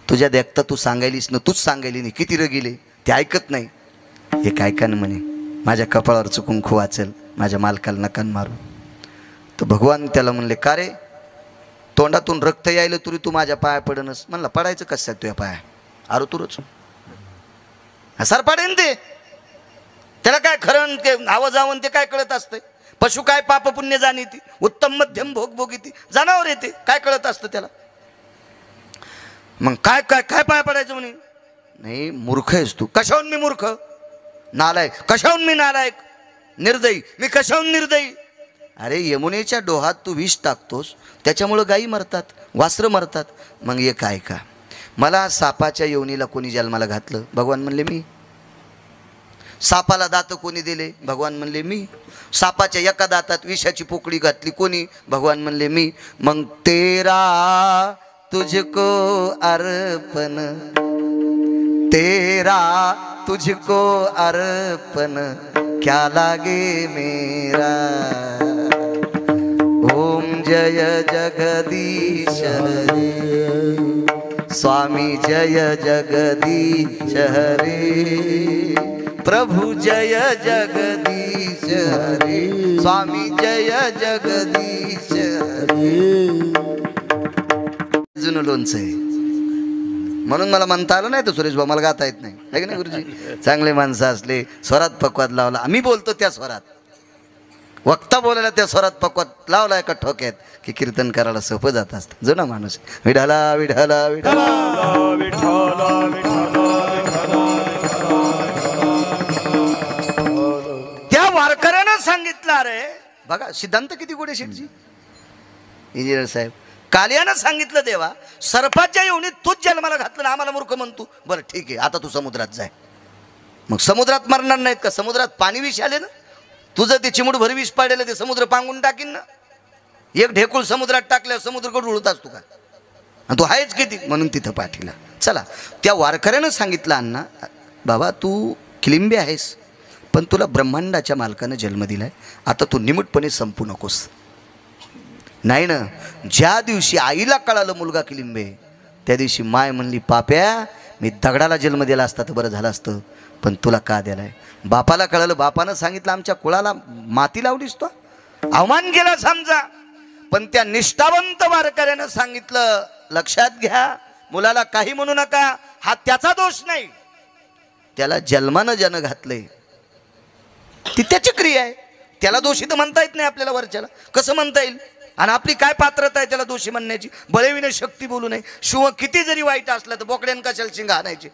तुझ्या देखता तू सांगायलीस ना, तूच सांगायली नाही. किती रगिले ते ऐकत नाही. एक ऐका ना म्हणे, माझ्या कपाळावर चुकून खू वाचेल, माझ्या मालकाला नकान मारू. तर भगवान त्याला म्हणले का रे, तोंडातून रक्त यायलं तुरी तू माझ्या पाया पडनस. म्हणला पडायचं कसं तुझ्या पाया? अरे तुरच सर पाडेन ते. त्याला काय खरं ते आवाज आवन ते काय कळत असतंय? पशु काय पाप पुण्य जाणीती, उत्तम मध्यम भोग भोगीती. जनावर येते काय कळत असतं त्याला? मग काय काय काय पाय पडायचं म्हणे? नाही मूर्ख आहेस तू. कशाहून मी मूर्ख? नालायक. कशाहून मी नालायक? निर्दयी. मी कशाहून निर्दयी? अरे यमुनेच्या डोहात तू विष टाकतोस, त्याच्यामुळं गायी मरतात, वासरं मरतात. मग एक काय का, मला सापाच्या योनीला कोणी जन्माला घातलं? भगवान म्हणले मी. सापाला दात कोणी दिले? भगवान म्हणले मी. सापाच्या एका दातात विषाची पोकळी घातली कोणी? भगवान म्हणले मी. मग तेरा तुझको अर्पण तेरा तुझको अर्पण क्या लागे मेरा। ओम जय जगदीश हरे, स्वामी जय जगदीश हरे, प्रभु जय जगदीश हरे, स्वामी जय जगदीश हरे। जुनं लोणचं आहे म्हणून मला म्हणता आलं नाही तर सुरेश भाऊ मला गाता येत नाही आहे की नाही गुरुजी। चांगले माणसं असले स्वरात पक्वात लावला, आम्ही बोलतो त्या स्वरात, वक्ता बोलायला त्या स्वरात पक्वात लावला एका ठोक्यात की कीर्तन करायला सोपं जात असतं। जुना माणूस विठाला विठाला विठाला त्या वारकऱ्यानं सांगितलं। अरे बघा सिद्धांत किती गोडे शेठजी इंजिनियर साहेब। कालियानं सांगितलं देवा सर्पाच्या योनीत तूच जन्माला घातलं ना, आम्हाला मूर्ख म्हणतो। बरं ठीक आहे आता तू समुद्रात जाय। मग समुद्रात मरणार नाहीत का? समुद्रात पाणी विष आले ना, तुझं ते चिमूट भर विष पाडलेलं ते समुद्र पांगून टाकीन ना। एक ढेकूळ समुद्रात टाकल्यावर समुद्र कडून उडत असतो का? आणि तू आहेच किती म्हणून तिथं पाठीला। चला त्या वारकऱ्यानं सांगितलं अण्णा बाबा तू किलिंबे आहेस पण तुला ब्रह्मांडाच्या मालकानं जन्म दिलाय, आता तू निमूटपणे संपू नकोस। नाही ना, ज्या दिवशी आईला कळालं मुलगा किलिंबे त्या दिवशी माय म्हणली पाप्या मी दगडाला जन्म दिला असता तर बरं झालं असतं, पण तुला का दिलाय। बापाला कळालं, बापानं सांगितलं आमच्या कुळाला माती लावलीस तो, अवमान केला समजा। पण त्या निष्ठावंत वारकऱ्यानं सांगितलं लक्षात घ्या मुलाला काही म्हणू नका, हा त्याचा दोष नाही, त्याला जन्मानं ज्यानं घातलंय ती त्याची क्रिया आहे, त्याला दोषी तर म्हणता येत नाही आपल्याला वरच्याला, कसं म्हणता येईल? आणि आपली काय पात्रता आहे त्याला दोषी म्हणण्याची? बळेविने शक्ती बोलू नये। शिव किती जरी वाईट असला तर बोकड्यान कशाला शिंग आणायचे?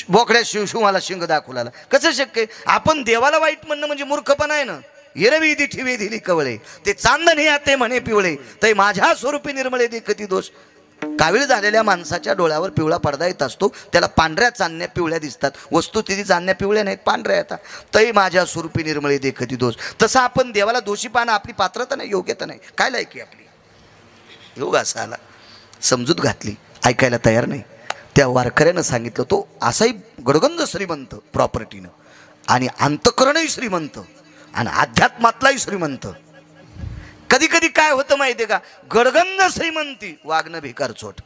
बोकड्या शिवाला शिंग दाखवला कसं शक्य? आपण देवाला वाईट म्हणणं म्हणजे मूर्खपणा आहे ना। एरवी दिठी दिली कवळे ते चांदणी आते म्हणे पिवळे, ते माझ्या स्वरूपी निर्मळे देखती दोष। कावीळ झालेल्या माणसाच्या डोळ्यावर पिवळा पडदा येत असतो, त्याला पांढऱ्या चांदण्या पिवळ्या दिसतात, वस्तू तिथे चांदण्या पिवळ्या नाहीत पांढऱ्या येतात। तै माझ्या स्वरूपी निर्मळे देखती दोष। तसं आपण देवाला दोषी पाहणं आपली पात्रता नाही, योग्यता नाही, काय लायकी आपली? योग असा आला, समजूत घातली, ऐकायला तयार नाही। त्या वारकऱ्यानं सांगितलं तो असाही गडगंज श्रीमंत प्रॉपर्टीनं आणि अंतकरणही श्रीमंत आणि अध्यात्मातलाही श्रीमंत। कधी कधी काय होतं माहितीये का, गडगंज श्रीमंती वागणं भिकार चोट,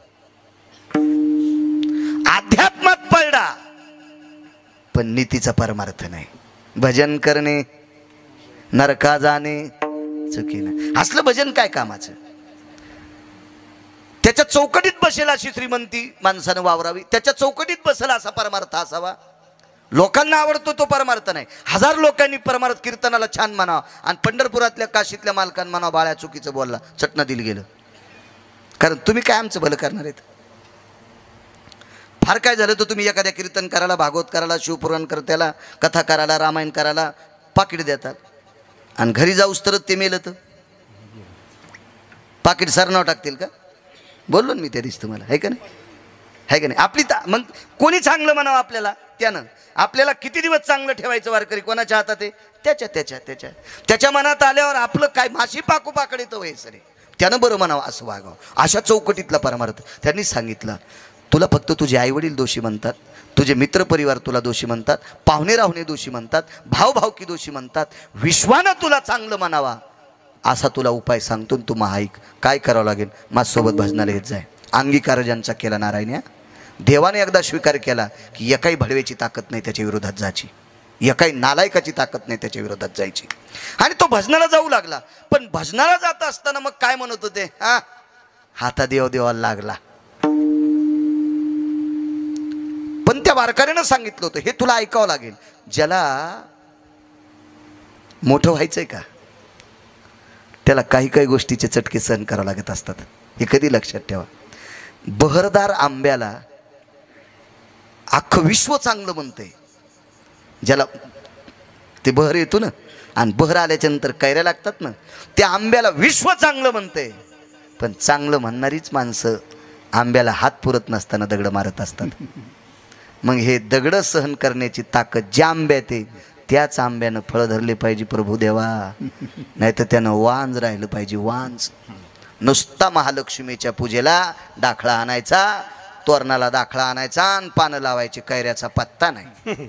अध्यात्मात पडला पण नीतीचा परमार्थ नाही। भजन करणे नरका जाणे चुकीने, असलं भजन काय कामाचं? त्याच्या चौकटीत बसेल अशी श्रीमंती माणसानं वावरावी, त्याच्या चौकटीत बसेल असा परमार्थ असावा। लोकांना आवडतो तो परमार्थ नाही। हजार लोकांनी परमार्थ कीर्तनाला छान म्हणावं आणि पंढरपुरातल्या काशीतल्या मालकांना म्हणावं बाळ्या चुकीचं बोलला, चटणं दिलं गेलं, कारण तुम्ही काय आमचं भलं करणार आहेत? फार काय झालं तर तुम्ही एखाद्या कीर्तन करायला, भागवत करायला, शिवपुराण करत्याला, कथा करायला, रामायण करायला पाकिट देतात आणि घरी जाऊस तरच ते मेलं तर पाकिट सरनाव टाकतील का? बोललो ना मी त्या दिवशी तुम्हाला, आहे का नाही? आहे का नाही? आपली मग कोणी चांगलं म्हणावं आपल्याला? त्यानं आपल्याला किती दिवस चांगलं ठेवायचं वारकरी कोणाच्या हातात आहे? त्याच्या मनात आल्यावर आपलं काय माशी पाकू पाकडे तर व्हायचं रे, त्यानं बरं म्हणावं असं वागावं। अशा चौकटीतला परमार्थ त्यांनी सांगितलं। तुला फक्त तुझे आईवडील दोषी म्हणतात, तुझे मित्रपरिवार तुला दोषी म्हणतात, पाहुणे राहुणे दोषी म्हणतात, भावभावकी दोषी म्हणतात, विश्वानं तुला चांगलं म्हणावा असा तुला उपाय सांगतो, तू महाईक काय करावं लागेल? माझ्यासोबत भजनाला येत जाय। अंगीकार ज्यांचा केला नारायण, देवाने एकदा स्वीकार केला की एकाही भडवेची ताकद नाही त्याच्या विरोधात जायची, एकाही नालायकाची ताकद नाही त्याच्या विरोधात जायची। आणि तो भजनाला जाऊ लागला, पण भजनाला जात असताना मग काय म्हणत होते? हाता देव देवाला लागला। पण त्या वारकऱ्यानं सांगितलं होतं हे तुला ऐकावं लागेल, ज्याला मोठं व्हायचंय का त्याला काही काही गोष्टीचे चटके सहन करावं लागत असतात, हे कधी लक्षात ठेवा। बहरदार आंब्याला अख्खं विश्व चांगलं म्हणतंय, ज्याला ते बहर येतो ना आणि बहर आल्याच्या नंतर कैऱ्या लागतात ना, त्या आंब्याला विश्व चांगलं म्हणतंय, पण चांगलं म्हणणारीच माणसं आंब्याला हात पुरत नसताना दगड मारत असतात। मग हे दगड सहन करण्याची ताकद ज्या आंब्यात आहे त्याच आंब्यानं फळ धरले पाहिजे प्रभू देवा, नाही तर त्यानं वांज राहिलं पाहिजे, वांज। नुसता महालक्ष्मीच्या पूजेला दाखला आणायचा तोरणाला दाखला आणायचा आणि पानं लावायची, कैऱ्याचा पत्ता नाही.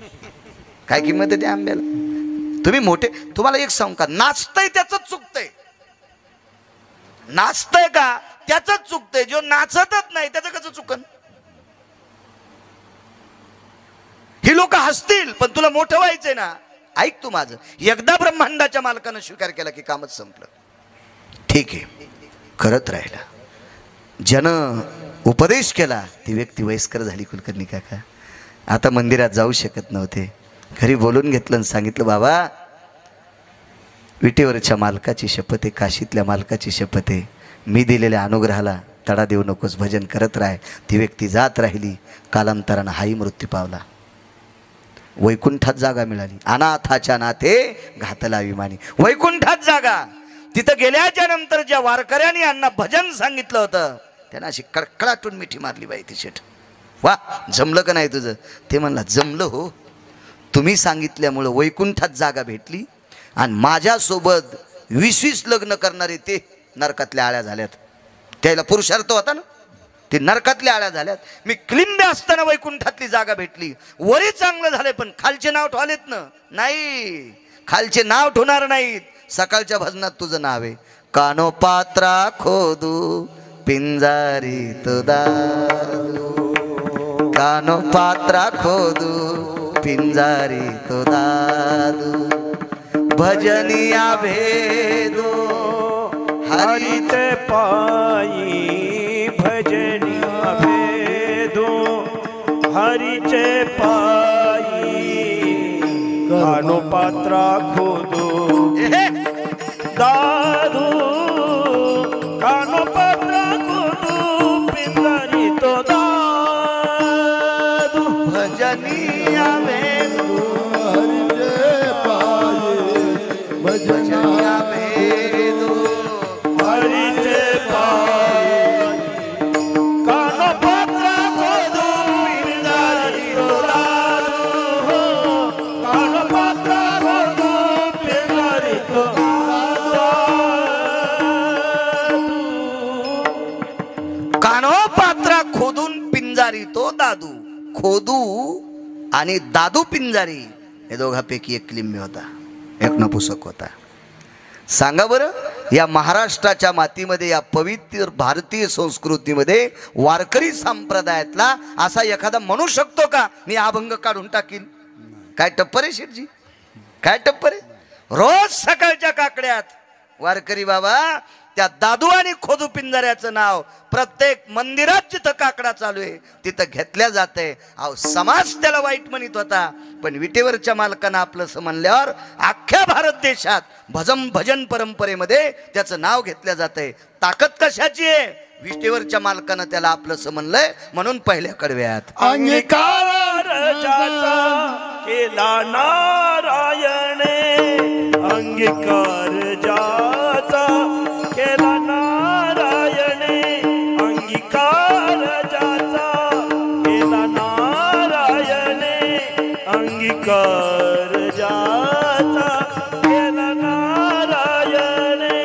काय किंमत आहे त्या आंब्याला? तुम्ही मोठे, तुम्हाला एक सांगू का, नाचतंय त्याच चुकतंय. नाचतंय का त्याच चुकतंय, जो नाचतच नाही त्याचं कसं चुकन? ही लोक हसतील पण तुला मोठं व्हायचंय ना. ऐक तू माझं, एकदा ब्रह्मांडाच्या मालकानं स्वीकार केला की कामच संपलं. ठीक आहे, करत राहिला. ज्यानं उपदेश केला ती व्यक्ती वयस्कर झाली. कुलकर्णी काका आता मंदिरात जाऊ शकत नव्हते. घरी बोलून घेतलं आणि सांगितलं, बाबा विटेवरच्या मालकाची शपथ आहे, काशीतल्या मालकाची शपथ आहे, मी दिलेल्या अनुग्रहाला तडा देऊ नकोस, भजन करत राह. ती व्यक्ती जात राहिली. कालांतरानं हाही मृत्यू पावला. वैकुंठात जागा मिळाली. अनाथाच्या नाथे घातला अभिमानी. वैकुंठात जागा. तिथं गेल्याच्या नंतर ज्या वारकऱ्यांनी यांना भजन सांगितलं होतं त्यांना अशी कडकडाटून मिठी मारली बाई ती शेठ. वा, जमलं का नाही तुझं? ते म्हणला, जमलं हो, तुम्ही सांगितल्यामुळं वैकुंठात जागा भेटली आणि माझ्यासोबत 20 लग्न करणारे ते नरकातल्या आळ्या झाल्यात. त्याला पुरुषार्थ होता ना, ते नरकातल्या आळ्या झाल्यात. मी क्लिंबे असताना वैकुंठातली जागा भेटली. वरी चांगलं झाले पण खालचे नाव ठेवलेत ना. नाही, खालचे नाव ठेवणार नाहीत. सकाळच्या भजनात तुझं नाव आहे. कानो पात्रा खोदू पिंजारी तो दादू, कानो पात्रा खोदू पिंजारी तो दादू, भजनिया भेदू हरीचे पायी, भजनिया भेदू हरीचे पायी, कानो पात्रा खोदू दादू, कानो पात्रा खोदू पिंजारी तो दादू, भजनिया भेदू हरीचे पायी, भजनिया भेदू हरीचे पायी, कानो पात्रा खोदू पिंजारी तो दादू, कानो पात्रा खोदू पिंजारी तो कानोपात्रा खोदून पिंजारी तो दादू. खोदू आणि दादू पिंजारी हे दोघांपैकी एक लिंबी होता, एक नपुसक होता. सांगा बरं, या महाराष्ट्राच्या मातीमध्ये, या पवित्र भारतीय संस्कृतीमध्ये वारकरी संप्रदायातला असा एखादा म्हणू शकतो का मी अभंग काढून टाकीन? काय टप्पर आहे शेठजी, काय टप्पर आहे? रोज सकाळच्या काकड्यात वारकरी बाबा त्या दादू आणि खोदू पिंजाऱ्याचं नाव प्रत्येक मंदिरात जिथं काकडा चालू आहे तिथं घेतल्या जाते. अहो, समाज त्याला वाईट म्हणत होता, पण विटेवरच्या मालकानं आपलं म्हणल्यावर अख्ख्या भारत देशात भजन परंपरेमध्ये त्याचं नाव घेतलं जातंय. ताकद कशाची आहे? विटेवरच्या मालकानं त्याला आपलं म्हणलंय म्हणून पहिल्या कडव्यात अंगीकार ज्याचा केला नारायणे, अंगीकार ज्याचा केला नारायणे, अंगीकार ज्याचा केला नारायणे, अंगीकार ज्याचा केला नारायणे,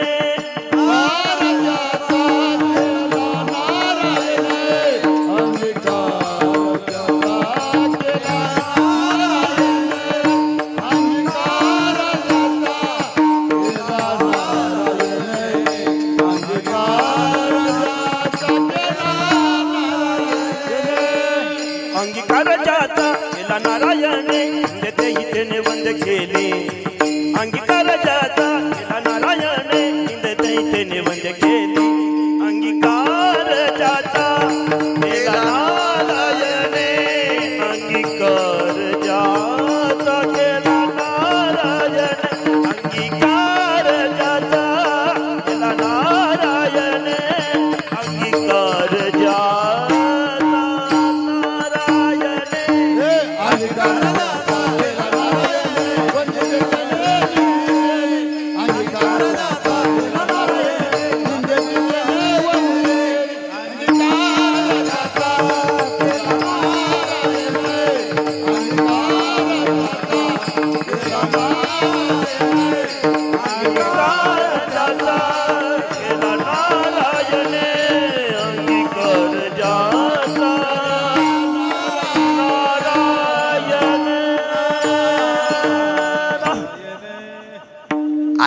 अंगीकार ज्याचा केला नारायणे, देते इथे वंद केले. अंगीकार ज्याचा केला नारायणे, देते इथे वंद केले. अंगीकार ज्याचा केला नारायणे, अंगीकार ज्याचा केला नारायणे, अंगीकार ज्याचा केला नारायणे, अंगीकार ज्याचा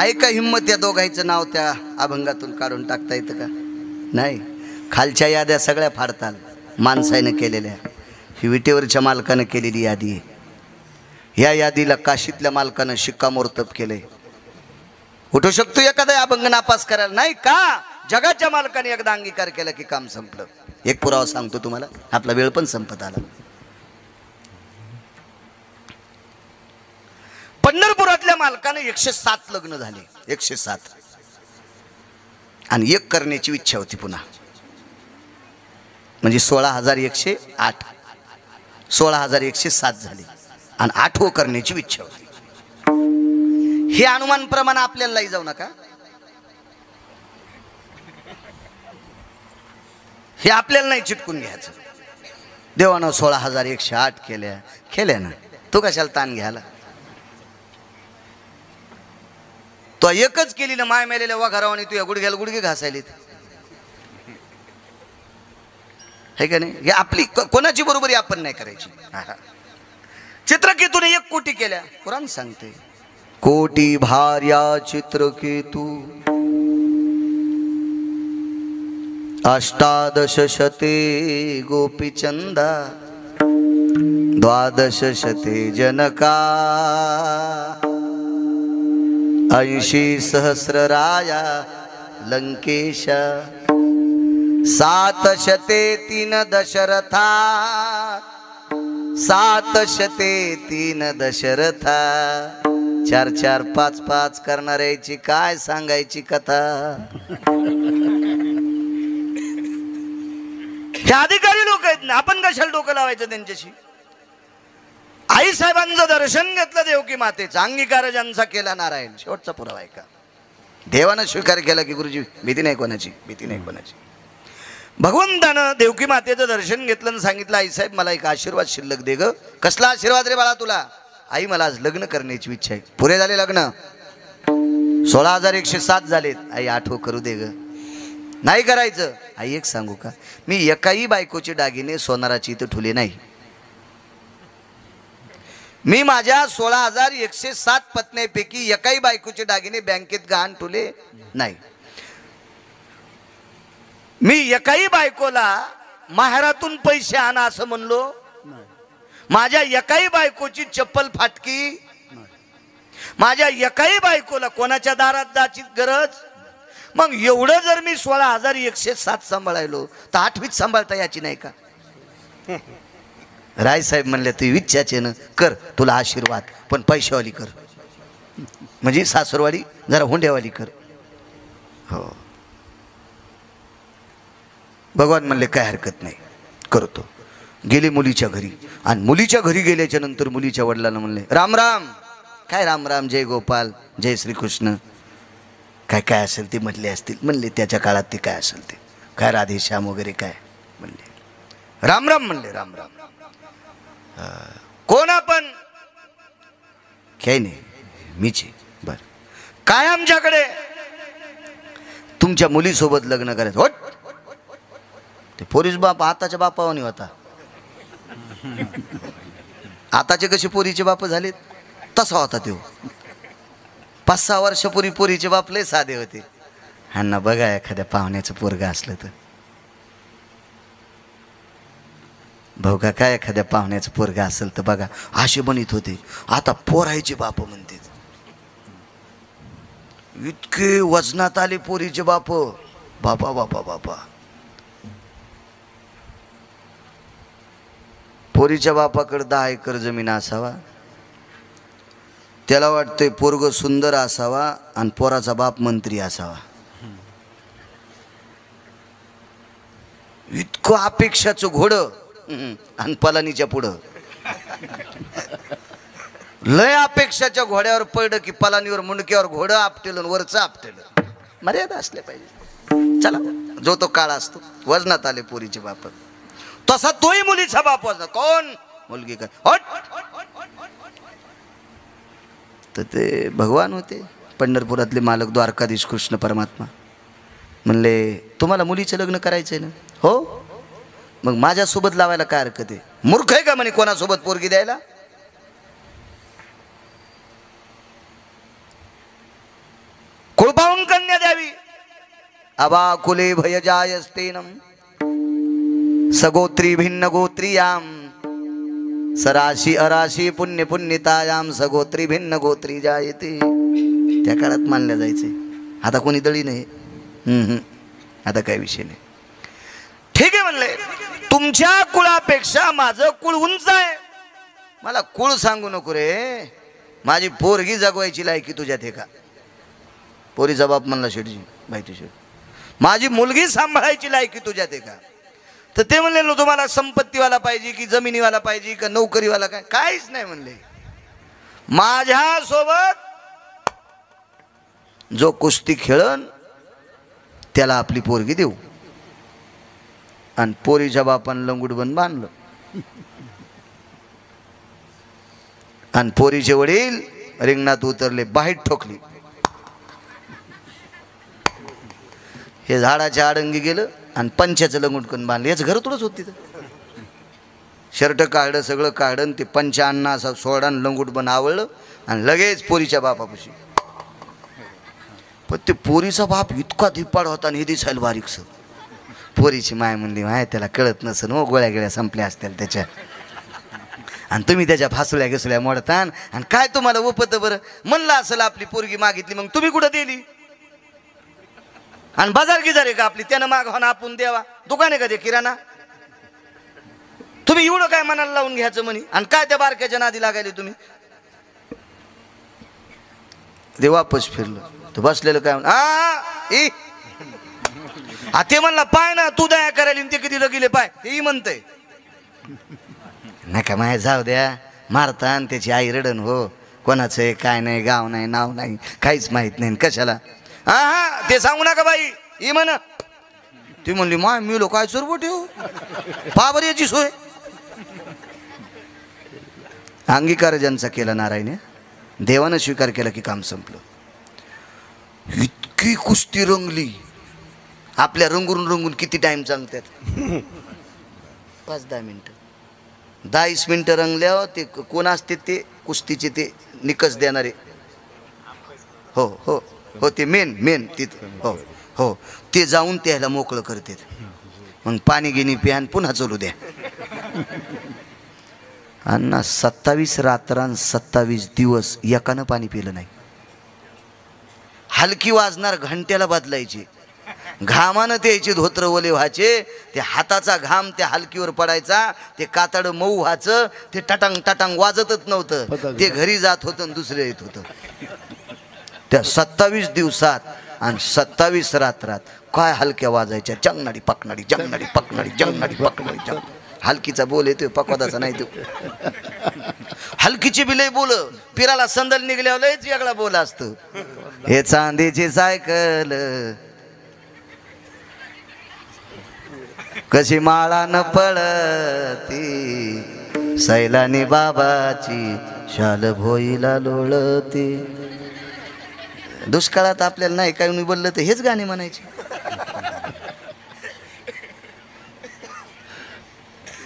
आहे का हिंमत या दोघांचं नाव त्या अभंगातून काढून टाकता येतं का? नाही. खालच्या याद्या सगळ्या फाडताल माणसानं केलेल्या. ही विटेवरच्या मालकानं केलेली यादी आहे. या यादीला काशीतल्या मालकानं शिक्कामोर्तब केलंय. उठू शकतो एखादा अभंग नापास करायला? नाही का? जगाच्या मालकाने एकदा अंगीकार केला की काम संपलं. एक पुरावा सांगतो तुम्हाला, आपला वेळ पण संपत आला. पंढरपुरातल्या मालकाने 107 लग्न झाले. 107. आणि एक करण्याची इच्छा होती पुन्हा. म्हणजे 16,108. 16,107 झाले आणि 8वं करण्याची इच्छा होती. हे अनुमान प्रमाण आपल्याला जाऊ नका. हे आपल्याला नाही चिटकून घ्यायचं. देवानं 16,108 केल्या ना. तो कशाला ताण घ्यायला? तो एकच केली ना माय मेलेल्या वाघारावाने तू या गुडघ्याला गुडघे घासायलीत. हे का नाही? हे आपली कोणाची बरोबरी आपण नाही करायची. चित्रकेतूने 1 कोटी केल्या. कुराण सांगते कोटी भार्या चित्रकेतू 18 शते गोपीचंदा 12 शते जनका 80 सहस्रराया लंकेशा 7 शते 3 दशरथा 7 शते 3 दशरथा 4 4 5 5 करणाऱ्याची काय सांगायची कथा. हे अधिकारी लोक आहेत ना, आपण कशाला डोकं लावायचं त्यांच्याशी. आई साहेबांचं दर्शन घेतलं देवकी मातेचं, अंगीकार ज्यांचा केला नारायण. शेवटचा पुरावा आहे का? देवानं स्वीकार केला की गुरुजी भीती नाही कोणाची, भीती नाही कोणाची. भगवंतानं देवकी मातेचं दर्शन घेतलं आणि सांगितलं आई साहेब मला एक आशीर्वाद शिल्लक दे ग. कसला आशीर्वाद रे बाळा तुला? आई मला आज लग्न करण्याची इच्छा आहे. पुरे झाले लग्न? 16,107 झालेत. आई 8वं करू दे ग. नाही करायचं. आई एक सांगू का, मी एकाही बायकोचे दागिने सोनाराची इथं ठुले नाही. मी माझ्या 16,107 पत्न्यांपैकी एकाही बायकोचे दागिने बँकेत गहाण ठुले नाही. मी एकाही बायकोला माहेरातून पैसे आणा असं म्हणलो. माझ्या एकाही बायकोची चप्पल फाटकी. माझ्या एकाही बायकोला कोणाच्या दारात जायची गरज. मग एवढं जर मी 16,107 सांभाळायलो तर 8वीत सांभाळता याची नाही का? राय साहेब म्हणले तू इच्छाचे ना कर, तुला आशीर्वाद पण पैशावाली कर. म्हणजे सासरवाडी जरा हुंड्यावाली कर. हो. भगवान म्हणले काय हरकत नाही करतो. गेले मुलीच्या घरी आणि मुलीच्या घरी गेल्याच्या नंतर मुलीच्या वडिलांना म्हणले राम राम. काय राम राम, जय गोपाल, जय श्रीकृष्ण, काय काय असेल ते म्हटले असतील. म्हणले त्याच्या काळात ते काय असेल ते काय राधेश्याम वगैरे काय म्हणले. राम राम म्हणले राम राम. कोण आपण? काय नाही मीच. बर काय आमच्याकडे? तुमच्या मुलीसोबत लग्न करायचं. होट ते पोरीस बाप आताच्या बापावानी होता. आताचे कसे पोरीचे बाप झालेत तसा होता तो. 5-6 वर्षापूर्वी पोरीचे बाप लय साधे होते. ह्यांना बघा एखाद्या पाहुण्याचं पोरगा असलं तर. भाऊ का काय एखाद्या पाहुण्याचं पोरगा असेल तर बघा असे बनित होते. आता पोरायचे बाप म्हणते इतके वजनात आले पोरीचे बाप. बापा बापा बापा. पोरीच्या बापाकडे 10 एकर जमीन असावा. त्याला वाटतंय पोरग सुंदर असावा आणि पोराचा बाप मंत्री असावा. इतकं अपेक्षाचं घोडं आणि पलानीच्या पुढं. लय अपेक्षाच्या घोड्यावर पडलं की पलानीवर मुंडक्यावर घोडं आपटेल वरचं आपटेल. मर्यादा असल्या पाहिजे. चला जो तो काळ असतो. वजनात आले पोरीचे बाप तसा तोही मुलीचा बाप वजनात. कोण? मुलगी काय हट. तर ते भगवान होते पंढरपुरातले मालक द्वारकाधीश कृष्ण परमात्मा. म्हणले तुम्हाला मुलीचं लग्न करायचंय ना? हो. मग माझ्यासोबत लावायला काय हरकत आहे? मूर्ख आहे का म्हणे कोणासोबत पोरगी द्यायला? अबाकुले भयजायस्तेनम सगोत्री भिन्न गोत्रियाम सराशी अराशी पुण्य पुण्यतायाम सगोत्री भिन्न गोत्री जायते. त्या काळात मानल्या जायचे. आता कोणी दळी नाही. आता काय विषय नाही. ठीक आहे म्हणले, तुमच्या कुळापेक्षा माझं कुळ उंच आहे. मला कुळ सांगू नको रे. माझी पोरगी जगवायची लायकी तुझ्यात आहे का? पोरीचा बाप म्हणला शेठजी माहिती शेठ, माझी मुलगी सांभाळायची लायकी तुझ्यात आहे का? तर ते म्हणले तुम्हाला संपत्तीवाला पाहिजे की जमिनीवाला पाहिजे का नोकरीवाला? काय काहीच नाही म्हणले. माझ्या सोबत जो कुस्ती खेळन त्याला आपली पोरगी देऊ. आणि पोरीच्या बापानं लंगुडबन बांधलं. आणि पोरीचे वडील रिंगणात उतरले, बाहेर ठोकली. हे झाडाच्या आडंगी गेलं आणि पंचाचं लंगुडकन बांधलं. याच घर थोडंच होत. शर्ट काढलं, सगळं काढलं. ते पंचा अण्णा असा सोडा लंगुडबन आवडलं आणि लगेच पोरीच्या बापापाशी. पण ते पोरीचा बाप इतका धिप्पाड होता आणि हे दिसायला बारीकस. पोरीची माय म्हणली माय त्याला कळत नसेल हो, गोळ्या गिळ्या संपल्या असतील त्याच्या, आणि तुम्ही त्याच्या फासुल्या घिसुल्या मोडतान आणि काय तुम्हाला उपत बरं. म्हणलं असेल आपली पोरगी मागितली मग तुम्ही कुठं दिली? आणि बाजार गिजार आहे का आपली? त्यानं मागवा ना आपण द्यावा. दुकान आहे का ते किराणा? तुम्ही एवढं काय मनाला लावून घ्यायचं म्हणे? आणि काय त्या बारक्याच्या नादी लागायले तुम्ही? ते वापस फिरलं तर बसलेलं काय ते म्हणला पाय ना तू दया करायला ते किती लगीले पाय तेही म्हणतंय. नका माय जाऊ द्या, मारतान त्याची आई रडन हो. कोणाचं आहे काय नाही, गाव नाही, नाव नाही, काहीच माहित नाही. कशाला ते सांगू नका बाई ही म्हण. ती म्हणली माय मी लोक काय चोरबो ठेवू पाबर याची सोय. अंगीकार ज्यांचा केला नारायण, देवानं स्वीकार केला की काम संपलं. इतकी कुस्ती रंगली. आपल्या रंगून रंगून किती टाइम चालतात? 5-10 मिनिटं, 10 मिनिटं रंगल्यावर ते कोण असते ते कुस्तीचे ते निकष देणारे. हो हो हो, ते मेन तिथं. हो हो, ते जाऊन त्याला मोकळं करतात. मग पाणी गिनी प्यान पुन्हा चालू द्या. अण्णा 27 रात्रां 27 दिवस एकानं पाणी पिलं नाही. हलकी वाजणार घंट्याला बदलायची. घामानं त्याचे धोत्र ओले व्हायचे. ते हाताचा घाम त्या हलकीवर पडायचा. ते कातड मऊ व्हायचं. ते टटांग टटांग वाजतच नव्हतं. ते घरी जात होतं आणि दुसरं येत होतं. त्या 27 दिवसात आणि 27 रात्रात काय हलक्या वाजायच्या. जंगनाडी पकनाडी जंगनाडी पकनाडी जंगनाडी पकनाडी. हलकीचा बोल येतोय, पकवादाचा नाही. तो हलकीची बिलय बोल. पिराला संदल निघल्यावर लयच वेगळा बोल असतं. हे चांदीची सायकल कशी माळानं पळती, सैलानी बाबाची शाल भोईला लोळती. दुष्काळात आपल्याला नाही काय बोललं तर हेच गाणे म्हणायचे.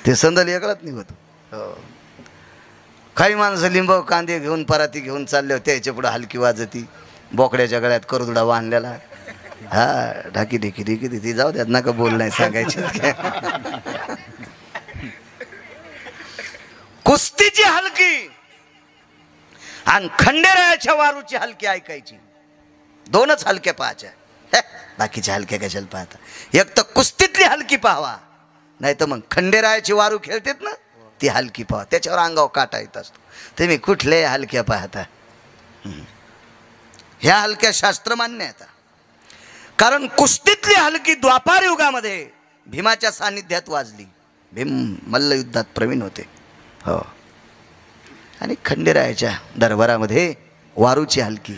ते संदल वेगळाच निघत. काही माणसं लिंब कांदे घेऊन पराती घेऊन चालले होते. त्याच्या पुढे हलकी वाजती. बोकड्याच्या गळ्यात करदुडा बांधलेला. हा ढाकी ढेकी ढेकी ती जाऊ द्यात नका बोल नाही सांगायची. कुस्तीची हलकी आणि खंडेरायाच्या वारूची हलकी ऐकायची. 2च हलक्या पाहायच्या. बाकीच्या हलक्या कशाला पाहता? एक तर कुस्तीतली हलकी पाहावा, नाही तर मग खंडेरायाची वारू खेळतात ना ती हलकी पाहा. त्याच्यावर अंगावर काटा येत असतो. तुम्ही कुठले हलक्या पाहता? ह्या हलक्या शास्त्र मान्य आहेत. कारण कुस्तीतली हलकी द्वापार युगामध्ये भीमाच्या सानिध्यात वाजली. भीम मल्लयुद्धात प्रवीण होते. हो, आणि खंडेरायाच्या दरबारामध्ये वारूची हलकी.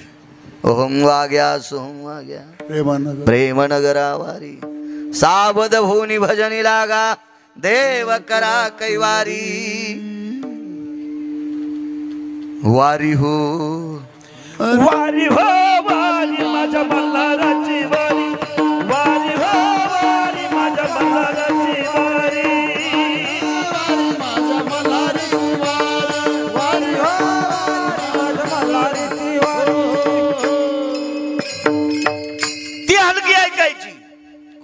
ओम वाग्या सोम वाग्या प्रेमनगरावारी सावध भूनी भजनी लागा देव करा कैवारी. वारी हो वारी हो वारी माझ्या मल्हाराची वारी. वारी हो वारी माझ्या मल्हाराची वारी. माझ्या मल्हाराची वारी. वारी हो माझ्या मल्हाराची वारी. ती हलकी ऐकायची.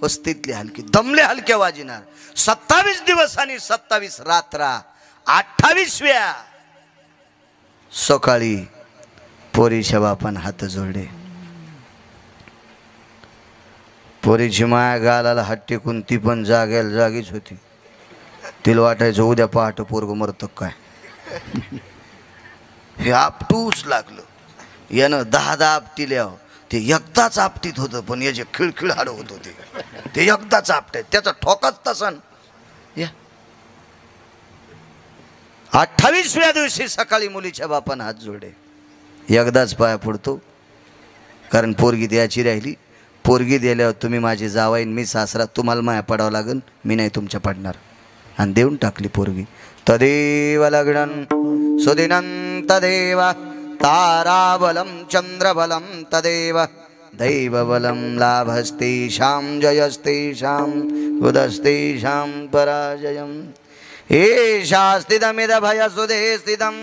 वस्तीतली हलकी दमले हलक्या वाजिनार 27 दिवस आणि 27 रात्रा 28व्या सकाळी पोरीच्या बापान हात जोडले. पोरीची माया गालाला हात टेकून ती पण जागीच होती. तिला वाटायचं उद्या पहाट पोरग मरत काय. हे आपटूच लागलं. यानं 10 आपटिल्या ते एकदाच आपटीत होतं पण याचे खिळखिळ हाड होत होते. ते एकदाच आपटे त्याचा ठोकाच तसा. या 28व्या दिवशी सकाळी मुलीच्या बापानं हात जोडले. एकदाच पाया पडतो कारण पोरगी द्यायची राहिली. पोरगी दिल्यावर तुम्ही माझे जावाईन मी सासरा तुम्हाला माया पडावं लागेल मी नाही तुमच्या पडणार. आणि देऊन टाकली पोरगी. तदेव लग्नं सुदिनं तदेव ताराबलं चंद्रबलं तदेव दैवबलं लाभस्तेषां जयस्तेषां उदस्तेषां पराजयम्. एषास्तिदमिदभयसुधे स्थितं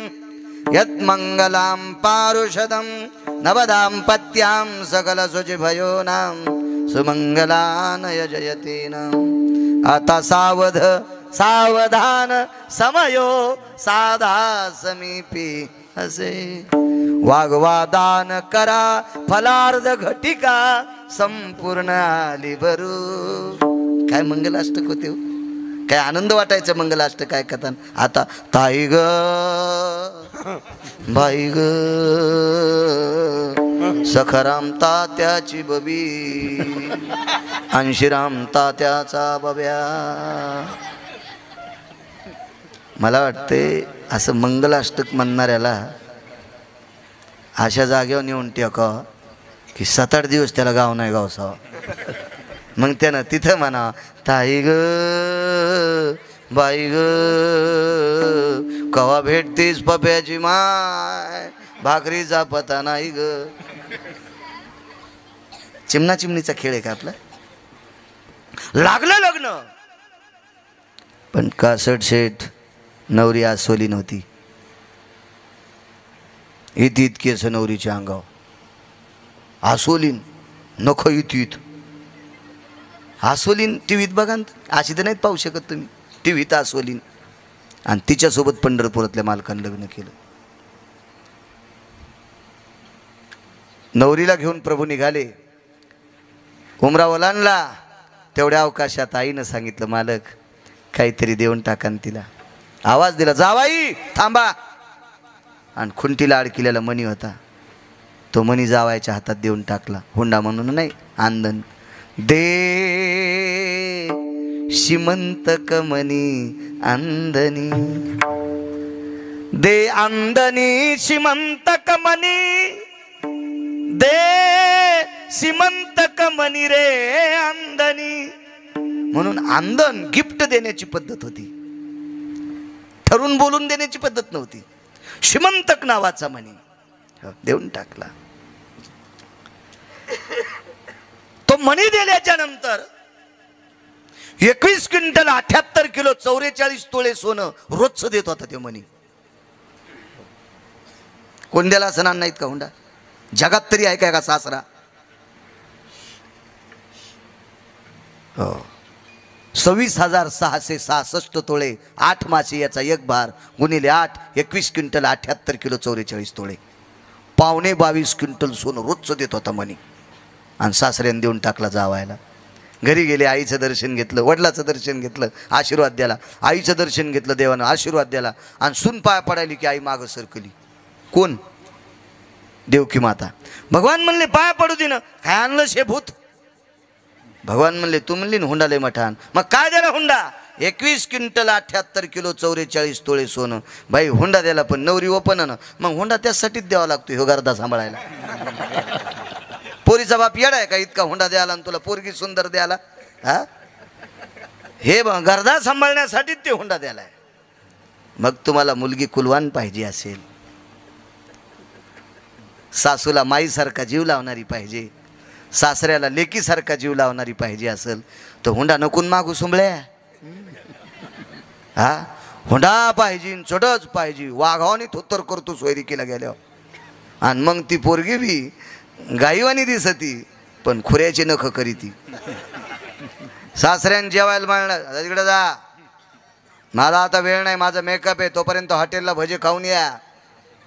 यत्मङ्गलां पारुषदं नवदाम्पत्यां सकलशुचिभयोनां सुमङ्गलानय जयतेनाम्. आता सावध सावधान समयो साधा समीपी असे वाग्वादान करा फलार्ध घटिका संपूर्ण आली भरू. काय मंगलाष्टक होते. काय आनंद वाटायचा मंगलाष्टक काय कथान. आता ताई ग बाई ग सखाराम तात्याची बबी अंशीराम तात्याचा बब्या. मला वाटते असं मंगलाष्टक म्हणणाऱ्याला अशा जागेवर नेऊन टेकावं की 7-8 दिवस त्याला गाव नाही गावसावं. मग त्यानं तिथं म्हणा ताई ग बाई ग कवा भेटतीस पप्याची माय भाकरीचा पता नाही ग. चिमणा चिमणीचा खेळ आहे का आपला. लागलं लग्न पण कासट शेठ नवरी आसोली नव्हती. इतकेच नवरीच्या अंगावर आसोलीन नख इतीत. आसोलीन टीव्हीत बघा अशी तर नाहीत पाहू शकत तुम्ही. टीव्हीत आसोलीन आणि तिच्यासोबत पंढरपुरातल्या मालकानं लग्न केलं. नवरीला घेऊन प्रभू निघाले. उमरा ओलांडला. तेवढ्या अवकाशात आईनं सांगितलं मालक काहीतरी देऊन टाकान तिला. आवाज दिला जावाई थांबा. आणि खुंटीला अडकिलेला मणी होता तो मणी जावायच्या हातात देऊन टाकला. हुंडा म्हणून नाही आंदन. दे श्रीमंतक मणी अंदनी दे अंदनी श्रीमंतक मणी दे श्रीमंतक मणी रे अंदनी. म्हणून आंदन गिफ्ट देण्याची पद्धत होती. ठरून बोलून देण्याची पद्धत नव्हती. श्रीमंतक नावाचा मणी देऊन टाकला. तो मणी दिल्याच्या नंतर 21 क्विंटल 78 किलो 44 तोळे सोनं रोजचं देत होता ते मणी. कोण द्याला असणार नाहीत का हुंडा जगात तरी आहे का सासरा. हो 26,666 तोळे 8 मासे याचा एक भार गुणिले 8 21 क्विंटल 78 किलो 44 तोळे 22.5 क्विंटल सोनं रोजचं देत होता मणी. आणि सासऱ्याने देऊन टाकला जावायला. घरी गेले आईचं दर्शन घेतलं वडिलाचं दर्शन घेतलं आशीर्वाद द्याला. आईचं दर्शन घेतलं देवानं आशीर्वाद द्याला. आणि सून पाया पडायली की आई मागं सरकली. कोण देवकी माता. भगवान म्हणले पाया पडू दे ना. काय आणलं शेभूत. भगवान म्हणले तू म्हणली ना हुंडा लय मठान. मग काय द्याला हुंडा 21 क्विंटल 78 किलो 44 तोळे सोनं. बाई हुंडा द्याला पण नवरी ओपन ना. मग हुंडा त्यासाठीच द्यावा लागतो ह्यो गर्दा सांभाळायला. पोरीचा बाप येडा आहे का इतका हुंडा द्यायला आणि तुला पोरगी सुंदर द्यायला. हा हे गर्दा सांभाळण्यासाठीच ते हुंडा द्यायला. मग तुम्हाला मुलगी कुलवान पाहिजे असेल सासूला माईसारखा जीव लावणारी पाहिजे सासऱ्याला लेकीसारखा जीव लावणारी पाहिजे असेल तर हुंडा नकून मागू सुंबळ्या. हा हुंडा पाहिजे चढच पाहिजे. वाघावानी थोत्तर करतो सोयरिकीला गेल्यावर. आणि मग ती पोरगी बी गाईवानी दिसती पण खुऱ्याची नख करीती. सासऱ्यान जेवायला म्हणलं तिकडे जा, मला आता वेळ नाही, माझा मेकअप आहे, तोपर्यंत हॉटेलला भजे खाऊन या.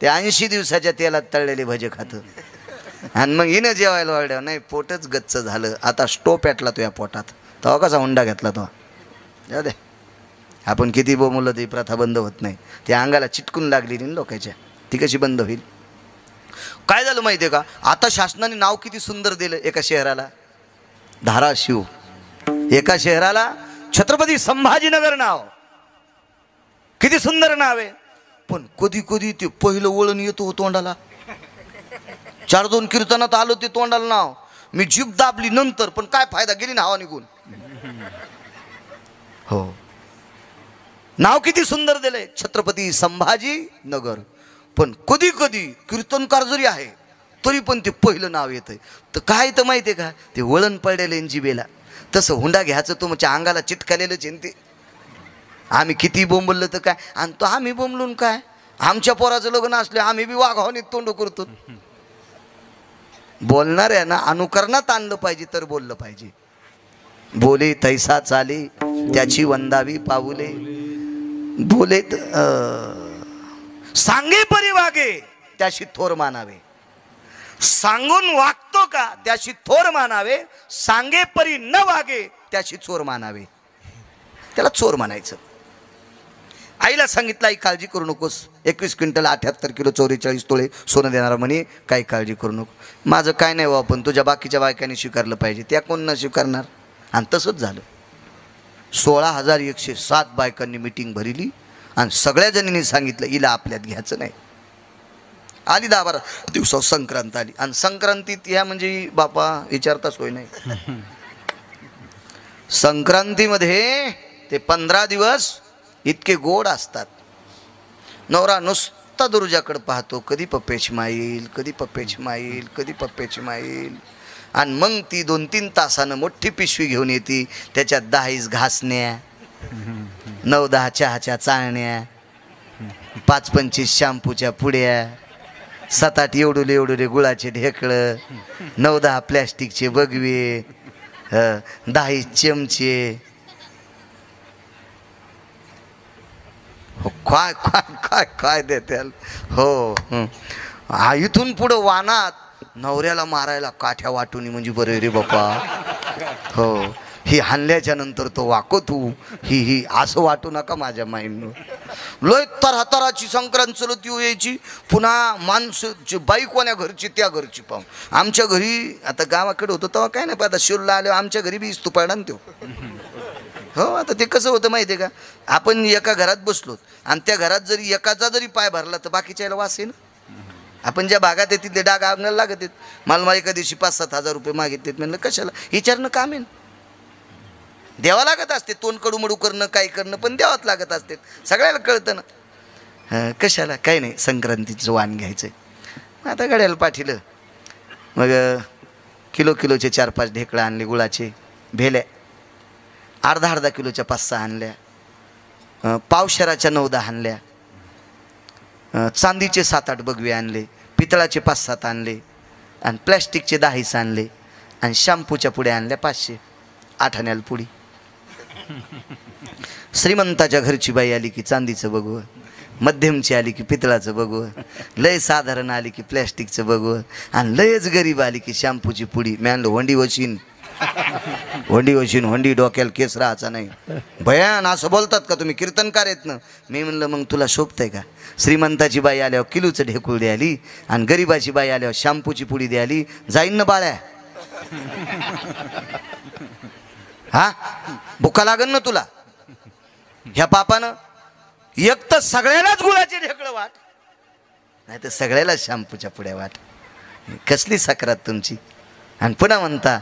ते 80 दिवसाच्या तेलात तळलेले भजे खातं. आणि मग हिनं जेवायला वाढल्या, नाही पोटच गच्च झालं, आता स्टोव पेटला तो या पोटात. तेव्हा कसा हुंडा घेतला तो. जाऊ दे, आपण किती बोंबलं ती प्रथा बंद होत नाही. ती अंगाला चिटकून लागली नाही लोकांच्या, ती कशी बंद होईल. काय झालं माहिती आहे का, आता शासनाने नाव किती सुंदर दिलं एका शहराला, धाराशिव. एका शहराला छत्रपती संभाजीनगर नाव, किती सुंदर नाव आहे. पण कधी कधी ते पहिलं वळण येतो तोंडाला. 4-2 कीर्तनात आलो ते तोंडाला नाव, मी जीभ दाबली नंतर, पण काय फायदा, गेली ना हवा निघून. हो, नाव किती सुंदर दिलंय छत्रपती संभाजीनगर. पण कधी कधी कीर्तनकार जरी आहे तरी पण ते पहिलं नाव येतंय. तर काय तर माहिती आहे का, ते वळण पडलेलं जिबेला. तसं हुंडा घ्यायचं तुमच्या अंगाला चिटकालेलं चिंते. आम्ही किती बोंबललं तर काय, आणि तो आम्ही बोंबलून काय, आमच्या पोराचं लग्न असले आम्ही बी वाघावणीत तोंड करतो. बोलणार आहे ना, अनुकरणात आणलं पाहिजे तर बोललं पाहिजे. बोले तैसा चाले त्याची वंदावी पाऊले, बोले सांगे परी वागे त्याशी थोर मानावे. सांगून वागतो का त्याशी थोर मानावे, सांगे परी न वागे त्याशी चोर मानावे. त्याला चोर म्हणायचं. आईला सांगितलं, आई काळजी करू नकोस, 21 क्विंटल 78 किलो 44 तोळे सोनं देणारा म्हणे, काही काळजी करू नको. माझं काय नाही व्हा, पण तुझ्या बाकीच्या बायकांनी स्वीकारलं पाहिजे. त्या कोण न स्वीकारणार. आणि तसंच झालं. 16,107 बायकांनी मिटिंग भरली आणि सगळ्या जणींनी सांगितलं हिला आपल्यात घ्यायचं नाही. आली 10-12 दिवसावर संक्रांत आली, आणि संक्रांतीत ह्या म्हणजे बापा विचारता सोय नाही. संक्रांतीमध्ये ते 15 दिवस इतके गोड असतात. नवरा नुसता दुर्जाकडे पाहतो, कधी पप्पेची माईल, कधी पप्पेची माईल, कधी पप्पेची माईल. आणि मग ती 2-3 तासानं मोठी पिशवी घेऊन येते, त्याच्यात 10 घासण्या, 9-10 चहाच्या चाळण्या, 5-25 शॅम्पूच्या पुड्या, 7-8 एवढुले गुळाचे ढेकळं, 9-10 प्लॅस्टिकचे बगवे, 10 चमचे. हो, काय काय काय काय देत्याल. हो, इथून पुढं वानात नवऱ्याला मारायला काठ्या वाटून म्हणजे बरं रे बापा. हो, ही हाणल्याच्या नंतर तो वाको तू, ही असं वाटू नका माझ्या माईंनो. लय तराची संक्रांत चलत यायची. पुन्हा माणसं बाई कोण्या घरची त्या घरची पाहून. आमच्या घरी आता गावाकडे होतं तेव्हा काय नाही, आता शिरला आलो आमच्या घरी बी इस्तू पडला ना तो. हो, आता ते कसं होतं माहिती आहे का, आपण एका घरात बसलो आणि त्या घरात जरी एकाचा जरी पाय भरला तर बाकीच्याला वास आहे ना. आपण ज्या भागात येतील ते डाग आगण्याला लागत आहेत. मला एका दिवशी 5-7 हजार रुपये मागितलेत. म्हणलं कशाला, विचारणं काम आहे ना, द्यावं लागत असते. तोंड कडूमडू करणं काय करणं पण द्यावंच लागत असते, सगळ्याला कळतं ना. कशाला, काही नाही, संक्रांतीचं वाण घ्यायचं. आता गाड्याला पाठीलं. मग किलोचे 4-5 ढेकळं आणले, गुळाचे भेल्या अर्धा किलोच्या 5-6 आणल्या, पावशेराच्या 9-10 आणल्या, चांदीचे 7-8 बगवे आणले, पितळाचे 5-7 आणले, आणि प्लॅस्टिकचे 10 आणले, आणि शॅम्पूच्या पुड्या आणल्या 500, 8 आण्याला पुडी. श्रीमंताच्या घरची बाई आली की चांदीचं बघू, मध्यमची आली की पितळाचं बघू, लय साधारण आली की प्लॅस्टिकचं बघू, आणि लयच गरीब आली की शॅम्पूची पुडी. मी आणलं होंडी वशीन, होंडी डोक्याला केस राहायचा नाही. भयान असं बोलतात का तुम्ही, कीर्तनकार आहेत ना. मी म्हणलं मग तुला शोभतंय का. श्रीमंताची बाई आल्यावर किलोचं ढेकूळ द्याली, आणि गरीबाची बाई आल्यावर शॅम्पूची पुडी द्याली. जाईन ना बाळ्या, हा भुका लागन ना तुला. ह्या पापानं एक तर सगळ्यालाच गुळाचे ढेकळं वाट, नाही तर सगळ्यालाच शॅम्पूच्या पुड्या वाट. कसली सक्रात तुमची. आणि पुन्हा म्हणता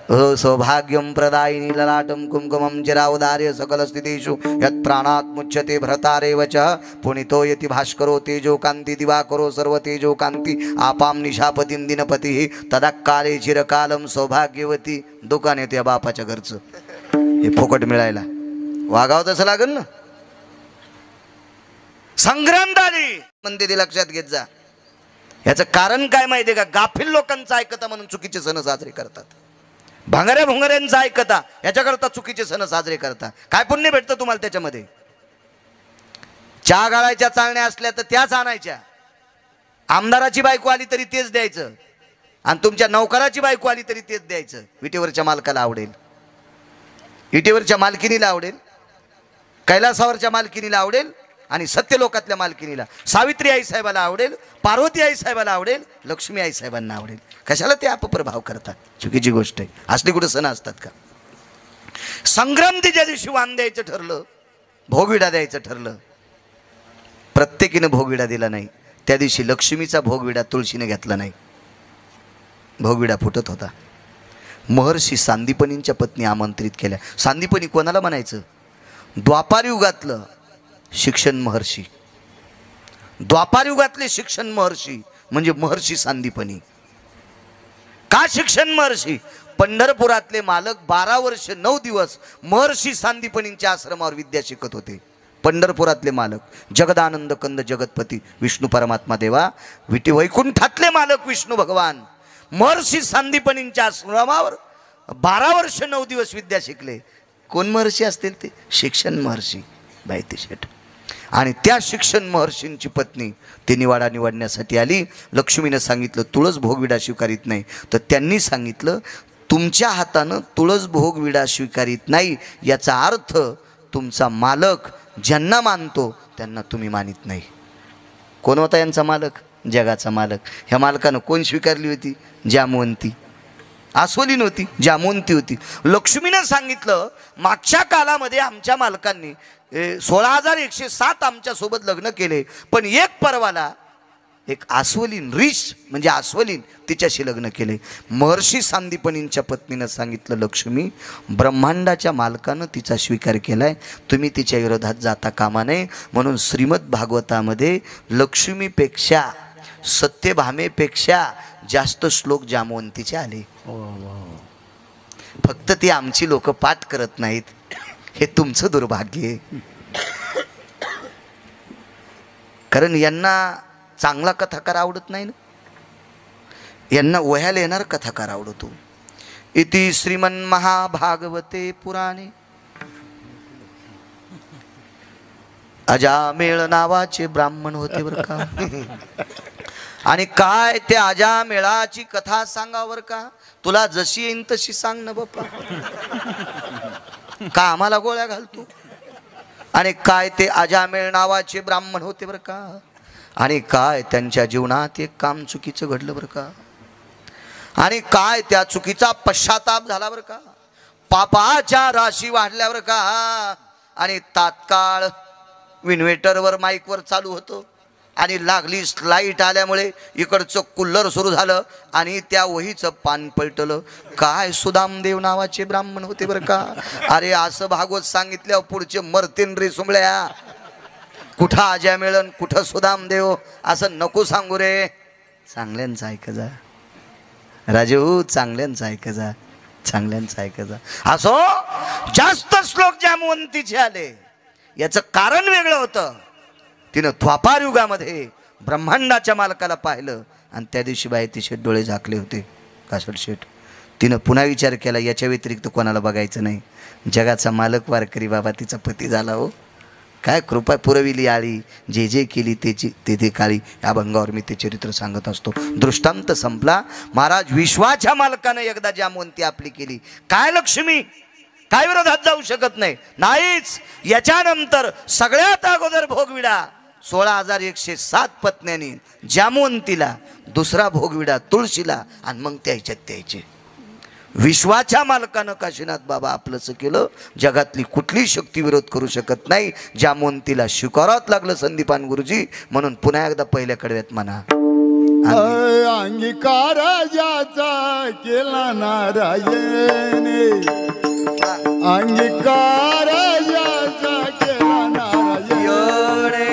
हो सौभाग्यम प्रदायिनी ललाटम कुंकुमं चिरावदार्य सकल स्थितीषु यत् प्राणात् मुच्यते भरतारेव च पुनितो यति भास्करो तेजो कांती दिवाकरो सर्व तेजो कांती आपाम निशापतीं दिनपती तदाकाले चिरकालम सौभाग्यवती. दुकान येते या बापाच्या घरचं, हे फुकट मिळायला वागावं तसं लागेल ना. संक्रांत आली म्हणते ते लक्षात घेत जा. याचं कारण काय माहिती आहे का, गाफील लोकांचं ऐकता म्हणून चुकीचे सण साजरे करतात. भांगाऱ्या भुंगाऱ्यांचा ऐकता, याच्याकरता चुकीचे सण साजरे करता. काय पुण्य भेटतं तुम्हाला त्याच्यामध्ये? चहा गाळायच्या चालण्या असल्या तर त्याच आणायच्या. आमदाराची बायको आली तरी तेच द्यायचं, आणि तुमच्या नौकराची बायको आली तरी तेच द्यायचं. विटेवरच्या मालकाला आवडेल, विटेवरच्या मालकिनीला आवडेल, कैलासावरच्या मालकिनीला आवडेल, आणि सत्यलोकातल्या मालकिनीला सावित्री आई साहेबाला आवडेल, पार्वती आई साहेबाला आवडेल, लक्ष्मी आई साहेबांना आवडेल. कशाला ते अपप्रभाव करतात? चुकीची गोष्ट आहे. असली कुठे सण असतात का? संक्रांतीच्या दिवशी वाण द्यायचं ठरलं, भोगविडा द्यायचं ठरलं, प्रत्येकीनं भोगविडा दिला नाही. त्या दिवशी लक्ष्मीचा भोगविडा तुळशीने घेतला नाही. भोगविडा फुटत होता. महर्षी सांदीपनींच्या पत्नी आमंत्रित केल्या. सांदीपनी कोणाला म्हणायचं? द्वापार युगातलं शिक्षण महर्षी, द्वापार युगातले शिक्षण महर्षी म्हणजे महर्षी सांदीपनी. का शिक्षण महर्षी? पंढरपुरातले मालक 12 वर्ष 9 दिवस महर्षी सांदीपनींच्या आश्रमावर विद्या शिकत होते. पंढरपुरातले मालक, जगदानंद कंद जगतपती विष्णू परमात्मा देवा, वैकुंठातले मालक विष्णू भगवान महर्षी सांदीपनींच्या आश्रमावर 12 वर्ष 9 दिवस विद्या शिकले. कोण महर्षी असतील ते? शिक्षण महर्षी बायती शेठ. आणि त्या शिक्षण महर्षींची पत्नी ते निवाडा निवडण्यासाठी आली. लक्ष्मीनं सांगितलं तुळस भोगविडा स्वीकारित नाही, तर त्यांनी सांगितलं तुमच्या हातानं तुळस भोगविडा स्वीकारित नाही, याचा अर्थ तुमचा मालक ज्यांना मानतो त्यांना तुम्ही मानित नाही. कोण होता यांचा मालक? जगाचा मालक. ह्या मालकानं कोण स्वीकारली होती? जामवंती. आसवली नव्हती, जामवंती होती. लक्ष्मीनं सांगितलं मागच्या कालामध्ये आमच्या मालकांनी 16,107 आमच्यासोबत लग्न केले, पण एक परवाला एक आसवलीन ऋष म्हणजे आसवलीन तिच्याशी लग्न केले. महर्षी सांदीपनींच्या पत्नीनं सांगितलं लक्ष्मी, ब्रह्मांडाच्या मालकानं तिचा स्वीकार केलाय, तुम्ही तिच्या विरोधात जाता कामा नये. म्हणून श्रीमद भागवतामध्ये लक्ष्मीपेक्षा सत्यभामेपेक्षा जास्त श्लोक जामवंतीचे आले. फक्त ती आमची लोक पाठ करत नाहीत, हे तुमचं दुर्भाग्य आहे. कारण यांना चांगला कथाकार आवडत नाही ना, यांना वह्याला येणार कथाकार आवडतो. इति श्रीमन महाभागवते पुराणे अजामेळ नावाचे ब्राह्मण होते बरं का. आणि काय ते अजामेळाची कथा सांगावर का? तुला जशी येईन तशी सांग ना बाप्पा, का आम्हाला गोळ्या घालतो? आणि काय ते अजामेळ नावाचे ब्राह्मण होते बरं का. आणि काय त्यांच्या जीवनात एक काम चुकीचं घडलं बरं का. आणि काय त्या चुकीचा पश्चाताप झाला बरं का. पापाच्या राशी वाढल्या बरं का. आणि तात्काळ इन्व्हर्टरवर माईकवर चालू होतं, आणि लागली लाईट आल्यामुळे इकडचं कुल्लर सुरू झालं, आणि त्या वहीचं पान पलटलं. काय सुदामदेव नावाचे ब्राह्मण होते बरं का. अरे असं भागवत सांगितल्यावर पुढचे मरतीन रे सुंबळ्या. कुठं आज्या मिळन, कुठं सुदामदेव, असं नको सांगू रे. चांगल्यांचं ऐक जा राजू, चांगल्यांचं ऐक जा, चांगल्यांचं ऐक जा. असो जास्त श्लोक जामवंतीचे आले, याचं कारण वेगळं होतं. तिनं द्वापार युगामध्ये ब्रह्मांडाच्या मालकाला पाहिलं, आणि त्या दिवशी बायती शेठ डोळे झाकले होते. कासड शेठ तिनं पुन्हा विचार केला, याच्या व्यतिरिक्त कोणाला बघायचं नाही. जगाचा मालक वारकरी बाबा तिचा पती झाला. हो काय कृपा पुरविली आळी, जे जे केली ते ते काळी. या अभंगावर मी ते चरित्र सांगत असतो. दृष्टांत संपला. महाराज विश्वाच्या मालकानं एकदा जामवंती आपली केली. काय लक्ष्मी काय विरोधात जाऊ शकत नाही, नाहीच. याच्यानंतर सगळ्यात अगोदर भोगविडा 16,107 पत्न्यांनी जामवंतीला, दुसरा भोगविडा तुळशीला, आणि मग त्याचे विश्वाच्या मालकानं काशीनाथ बाबा आपलंच केलं. जगातली कुठली शक्ती विरोध करू शकत नाही. जामवंतीला स्वीकारावंच लागलं संदीपान गुरुजी. म्हणून पुन्हा एकदा पहिल्या कडव्यात म्हणा, अंगीकार ज्याचा केला नारायणे, अंगीकार ज्याचा केला नारायणे,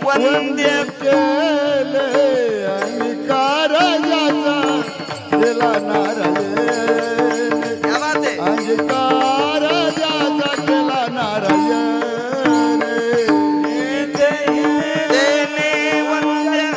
वंद्य केले आणि केला नारायण क्या बात आहे. अंगीकार राजाचा केला नारायण देणे वंद्य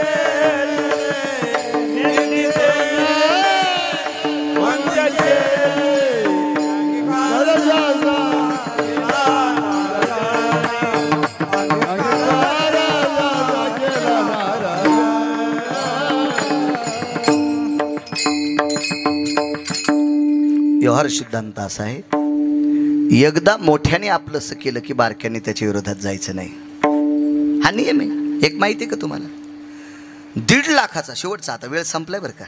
व्यवहार सिद्धांत असा आहे, एकदा मोठ्याने आपलंसं केलं की बारक्याने त्याच्या विरोधात जायचं नाही. हा नियम आहे. एक माहिती आहे का तुम्हाला, 1.5 लाखाचा शेवटचा, आता वेळ संपलाय बरं का,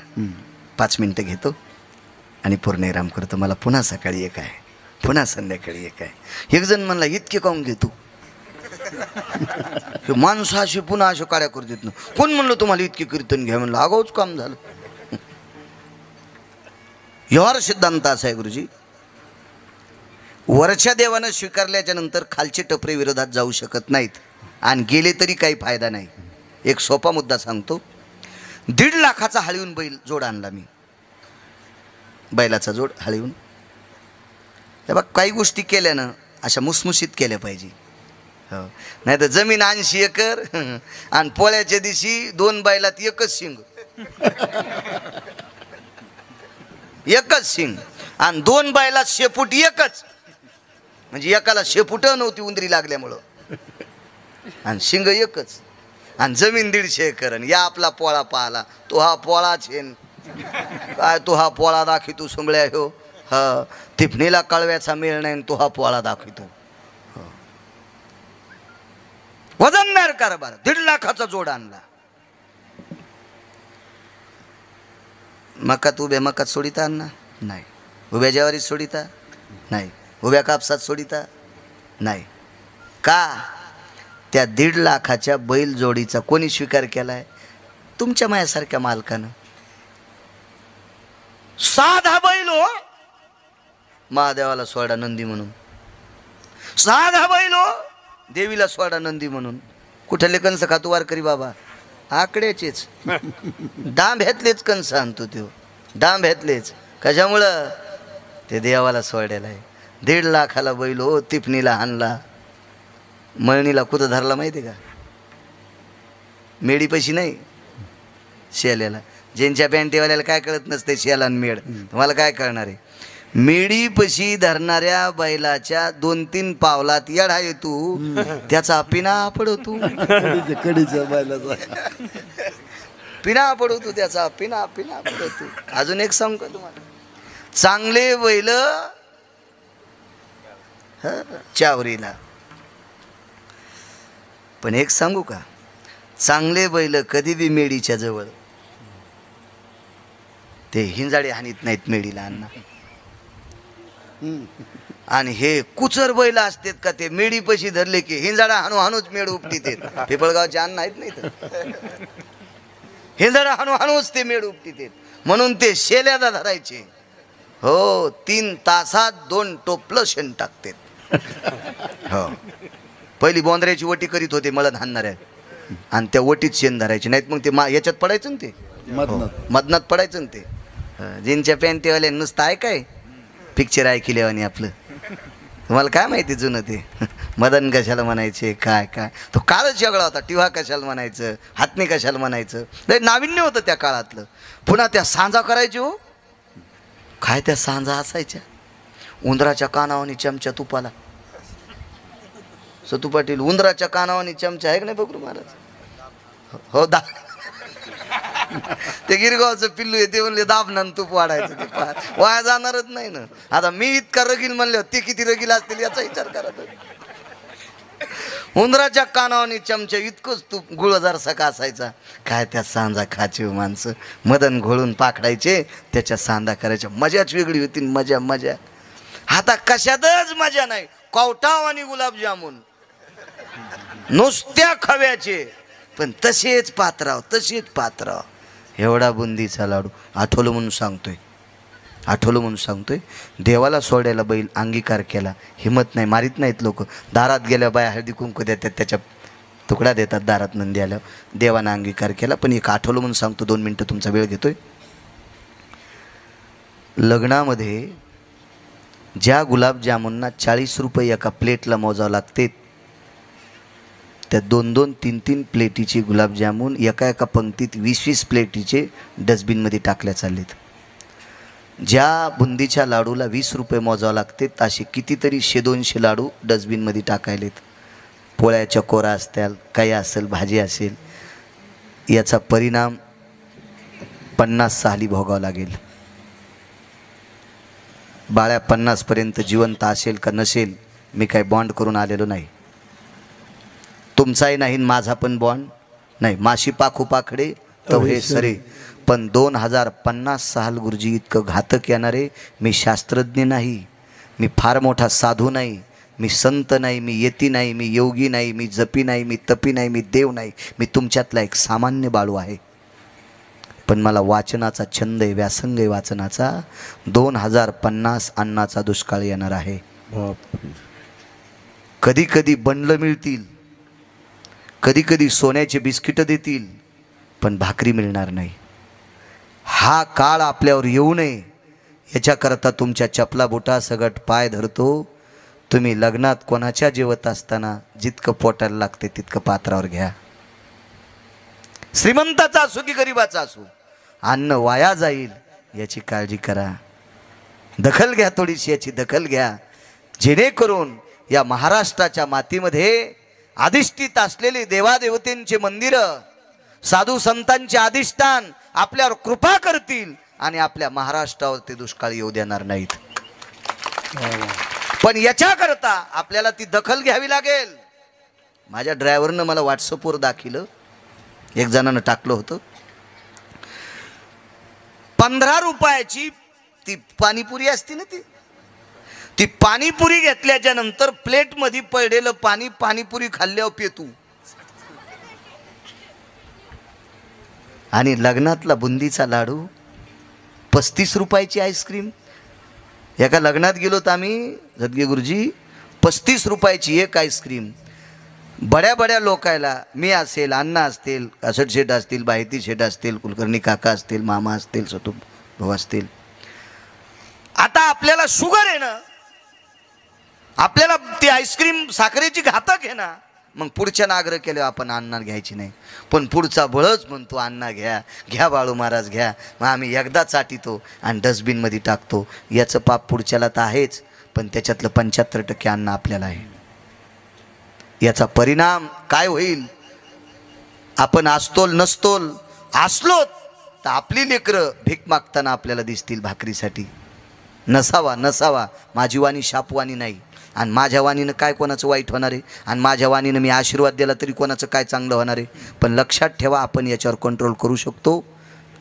5 मिनिटं घेतो आणि पूर्ण विराम करतो. मला पुन्हा सकाळी एक आहे, पुन्हा संध्याकाळी एक आहे. एक जण म्हणला इतके काऊन घेतो, माणसं अशी पुन्हा अशा काड्या करू देत ना. कोण म्हणलं तुम्हाला इतके कीर्तन घ्या, म्हणलं आगाऊच काम झालं. व्यवहार सिद्धांत असा आहे गुरुजी, वरच्या देवानं स्वीकारल्याच्या नंतर खालचे टपरे विरोधात जाऊ शकत नाहीत आणि गेले तरी काही फायदा नाही. एक सोपा मुद्दा सांगतो. 1.5 लाखाचा हळीहून बैल जोड आणला मी, बैलाचा जोड हळीहून. तेव्हा काही गोष्टी केल्यानं अशा मुसमुशीत केल्या पाहिजे. हो, नाही तर जमीन 80 एकर आणि पोळ्याच्या दिवशी 2 बैलात एकच शिंग, एकच शिंग, आणि 2 बैलात शेपूट एकच, म्हणजे एकाला शेपूट नव्हती उंदरी लागल्यामुळं, आणि शिंग एकच, आणि जमीन 150 एकर. आणि या आपला पोळा पाहला, तो हा पोळा छेन काय, तो हा पोळा दाखवितो सुंबळ्या हो. हा, तिफणीला कळव्याचा मेळ नाही, तो हा पोळा दाखवितो. वजनदार कारभार. 1.5 लाखाचा जोड आणला. मकात उभ्या मकात सोडिता अण्णा नाही, उभ्या ज्वारीत सोडिता नाही, उभ्या कापसात सोडिता नाही. का? त्या 1.5 लाखाच्या बैल जोडीचा कोणी स्वीकार केलाय? तुमच्या मायासारख्या मालकानं. साधा बैल हो, महादेवाला सोडा नंदी म्हणून. साधा बैल हो, देवीला सोडा नंदी म्हणून. कुठले कंस खातो वारकरी बाबा? आकड्याचेच, डांब्यातलेच कंस आणतो तो, डांब्यातलेच. कशामुळं? ते देवाला सोडायला आहे. 1.5 लाखाला बैल हो, तिफणीला हाणला, मळणीला कुठं धरला माहिती आहे का? मेडीपाशी नाही, शेल्याला. ज्यांच्या पॅन्टीवाल्याला काय कळत नसते शेला आणि मेड, तुम्हाला काय कळणार आहे? मेडीपाशी धरणाऱ्या बैलाच्या 2-3 पावलात येडा येतो, त्याचा पिना पडवतो, कडीच्या बैलाचा पिना पडवतो, त्याचा पिना पडवतो. अजून एक सांगू का तुम्हाला, चांगले बैल चावरीला. पण एक सांगू का, चांगले बैल कधी बी मेडीच्या जवळ, ते हिंजाडे हानीत नाहीत मेडीला अण्णा. आणि हे कुचर बैल असतात का, ते मेडी पशी धरले की हिंजाडा हाणू हाणूच मेड उपटीते. पिपळगावचे अन्न आहेत नाही तर हिंजाडा हाणू हाणूच ते मेड उपटीते. म्हणून ते शेल्याला धरायचे. हो, 3 तासात 2 टोपलं शेण टाकतात. हो, पहिली बोंदऱ्याची वटी करीत होते मळण हाणणाऱ्या, आणि त्या वटीत शेण धरायचे, नाहीत मग ते याच्यात पडायचं ना, ते मदनात पडायचं ना. ते जिनच्या पॅन्टीवाल्या नुसतं ऐकाय पिक्चर ऐकले आणि आपलं, तुम्हाला काय माहिती जुनं ते मदन कशाला म्हणायचे, काय काय तो काळच वेगळा होता. टिव्हा कशाला म्हणायचं, हातणी कशाला म्हणायचं, लय नाविन्य होतं त्या काळातलं. पुन्हा त्या सांजा करायचे हो, काय त्या सांजा असायच्या, उंदराच्या कानावानी चमच्या तुपाला. सतू पाटील, उंदराच्या कानावानी चमचा आहे का नाही बघू महाराज? हो, ते गिरगावचं पिल्लू आहे, ते म्हणले दाबनान तूप वाढायचं, ते वाया जाणारच नाही ना. आता मी इतका रगील म्हणले, ते किती रगील असतील याचा विचार करा. उंदराच्या कानावानी चमच्या इतकंच तूप, गुळ जरसा का असायचा. काय त्या सांजा खाचे माणसं, मदन घोळून पाकडायचे, त्याच्या सांदा करायच्या. मजाच वेगळी होती, मजा मजा. आता कशातच मजा नाही. कवटाव आणि गुलाबजामुन नुसत्या खव्याचे, पण तसेच पात्राव, तसेच पात्राव. एवढा बुंदीचा लाडू. आठवलं म्हणून सांगतोय, आठवलं म्हणून सांगतोय. देवाला सोडायला बैल अंगीकार केला, हिंमत नाही, मारित नाहीत लोक. दारात गेल्या बाया हळदी कुंकू देतात, त्याच्या तुकडा देतात दारात नंदी आल्यावर. देवानं अंगीकार केला. पण एक आठवलं म्हणून सांगतो, 2 मिनटं तुमचा वेळ घेतोय. लग्नामध्ये ज्या गुलाबजामुनना 40 रुपये एका प्लेटला मोजावं लागते, त्या 2-2, 3-3 प्लेटीचे गुलाबजामुन एका एका पंक्तीत 20-20 प्लेटीचे डस्टबिनमध्ये टाकल्या चाललेत. ज्या बुंदीच्या लाडूला 20 रुपये मोजावं लागते, असे कितीतरी 100-200 लाडू डस्टबिनमध्ये टाकायलेत. पोळ्याच्या कोरा असतील, काही असेल, भाजी असेल, याचा परिणाम 50 साली भोगावं लागेल. बाळ्या 50पर्यंत जिवंत असेल का नसेल, मी काही बॉन्ड करून आलेलो नाही. तुमचाही नाही, माझा पण बॉन्ड नाही. माशी पाखू पाखडे तवहे सरे. पण 2050 साल गुरुजी इतकं घातक येणारे. मी शास्त्रज्ञ नाही, मी फार मोठा साधू नाही, मी संत नाही, मी यती नाही, मी योगी नाही, मी जपी नाही, मी तपी नाही, मी देव नाही. मी तुमच्यातला एक सामान्य बाळू आहे. पण मला वाचनाचा छंद आहे, व्यासंग आहे वाचनाचा. 2050 अन्नाचा दुष्काळ येणार आहे. कधी कधी बंडलं मिळतील, कधी कधी सोन्याचे बिस्किट देतील, पण भाकरी मिळणार नाही. हा काळ आपल्यावर येऊ नये याच्याकरता तुमच्या चपला बुटा सगट पाय धरतो. तुम्ही लग्नात कोणाच्या जेवत असताना जितकं पोटाला लागते तितकं पात्रावर घ्या. श्रीमंताचा असो की गरिबाचा असो, अन्न वाया जाईल याची काळजी करा. दखल घ्या, थोडीशी याची दखल घ्या, जेणेकरून या महाराष्ट्राच्या मातीमध्ये अधिष्ठित असलेली देवादेवतेंचे मंदिरं, साधू संतांचे अधिष्ठान आपल्यावर कृपा करतील आणि आपल्या महाराष्ट्रावर ते दुष्काळ येऊ देणार नाहीत. पण याच्याकरता आपल्याला ती दखल घ्यावी लागेल. माझ्या ड्रायव्हरनं मला व्हॉट्सअपवर दाखिलं, एक जणानं टाकलं होतं, 15 रुपयाची ती पाणीपुरी असते ना, ती पाणीपुरी घेतल्याच्या नंतर प्लेटमध्ये पडलेलं पाणी पाणीपुरी खाल्ल्यावर पेतू. आणि लग्नातला बुंदीचा लाडू, 35 रुपयाची आईस्क्रीम. एका लग्नात गेलो तर आम्ही, जदगे गुरुजी, 35 रुपयाची एक आईस्क्रीम. बड्या बड्या लोकायला, मी असेल, अण्णा असतील, कासट शेठ असतील, बाहेती शेठ असतील, कुलकर्णी काका असतील, मामा असतील, सतू भाऊ असतील. आता आपल्याला शुगर आहे ना, आपल्याला ती आईस्क्रीम साखरेची घातक आहे ना, मग पुढच्यानं आग्रह केल्यावर आपण अण्णा घ्यायची नाही. पण पुढचा बळच म्हणतो अण्णा घ्या, घ्या बाळू महाराज घ्या. मग आम्ही एकदा चाटितो आणि डस्टबिनमध्ये टाकतो. याचं पाप पुढच्याला तर आहेच, पण त्याच्यातलं 75% अन्न आपल्याला आहे. याचा परिणाम काय होईल? आपण असतोल नसतोल, असलोत तर आपली लेकरं भीक मागताना आपल्याला दिसतील भाकरीसाठी. नसावा नसावा, माझी वाणी शापवाणी नाही. आणि माझ्या वाणीनं काय कोणाचं वाईट होणार आहे, आणि माझ्या वाणीनं मी आशीर्वाद दिला तरी कोणाचं काय चांगलं होणार आहे. पण लक्षात ठेवा, आपण याच्यावर कंट्रोल करू शकतो,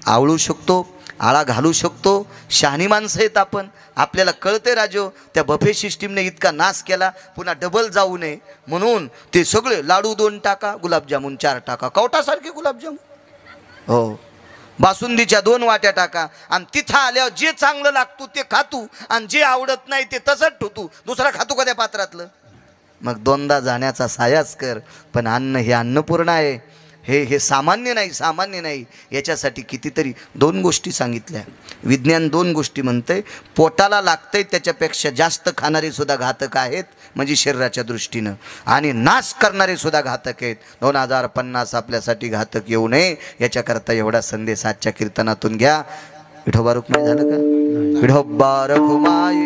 आवळू शकतो, आळा घालू शकतो. शहाणी माणसं आहेत आपण, आपल्याला कळते राजो. त्या बफे सिस्टीमने इतका नाश केला, पुन्हा डबल जाऊ नये म्हणून ते सगळे लाडू 2 टाका, गुलाबजामुन 4 टाका, कवटासारखे गुलाबजामुन, हो, बासुंदीच्या 2 वाट्या टाका. आणि तिथं आल्यावर जे चांगलं लागतो ते खातू, आणि जे आवडत नाही ते तसंच ठेवतो. दुसरा खातू का त्या पात्रातलं? मग 2दा जाण्याचा सायास कर. पण अन्न हे अन्नपूर्ण आहे, हे सामान्य नाही, सामान्य नाही. याच्यासाठी कितीतरी 2 गोष्टी सांगितल्या. विज्ञान 2 गोष्टी म्हणतंय. पोटाला लागतंय त्याच्यापेक्षा जास्त खाणारे सुद्धा घातक आहेत, म्हणजे शरीराच्या दृष्टीनं, आणि नाश करणारे सुद्धा घातक आहेत. 2050 आपल्यासाठी घातक येऊ नये याच्याकरता एवढा संदेश आजच्या कीर्तनातून घ्या. विठोबा रुक्माई झालं का? विठोबा रुक्माई,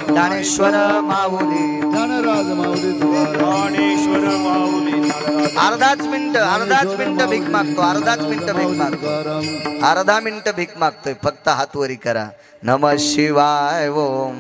ज्ञानेश्वर माऊली, ज्ञानराज माऊली, ज्ञानेश्वर माऊली. अर्धाच मिनिट भीक मागतो, अर्धा मिनिट भीक मागतोय. फक्त हात वरी करा. नमः शिवाय, ओम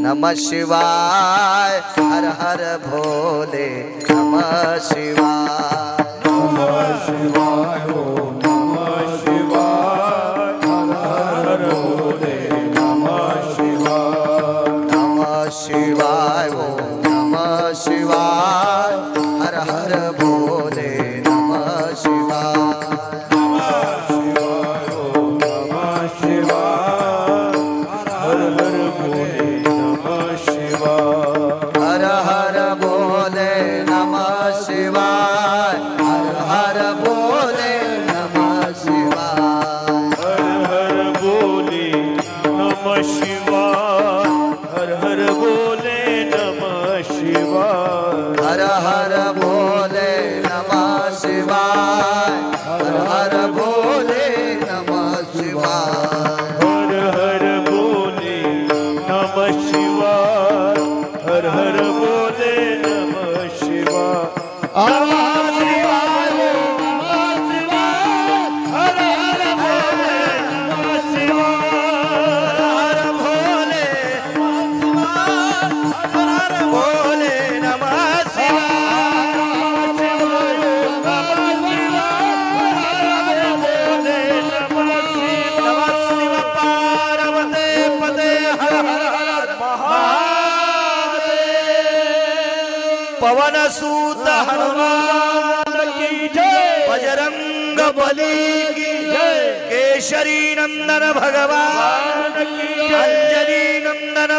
नमः शिवाय, हर हर भोले, नमः शिवाय, नमः शिवाय, ओम नमः शिवाय, हर हर भोले, नमः शिवाय, नमः शिवाय, ओम नमः शिवाय, हर हर भोले, नमः शिवाय, नमः शिवाय, ओम नमः शिवाय, हर हर भोले, नमः शिवाय, हर हर भोले नमः शिवाय, हर हर भोले पवन सूत हनुमान की जय बजरंग बली की केशरी नंदन भगवान की जय अंजनी नंदन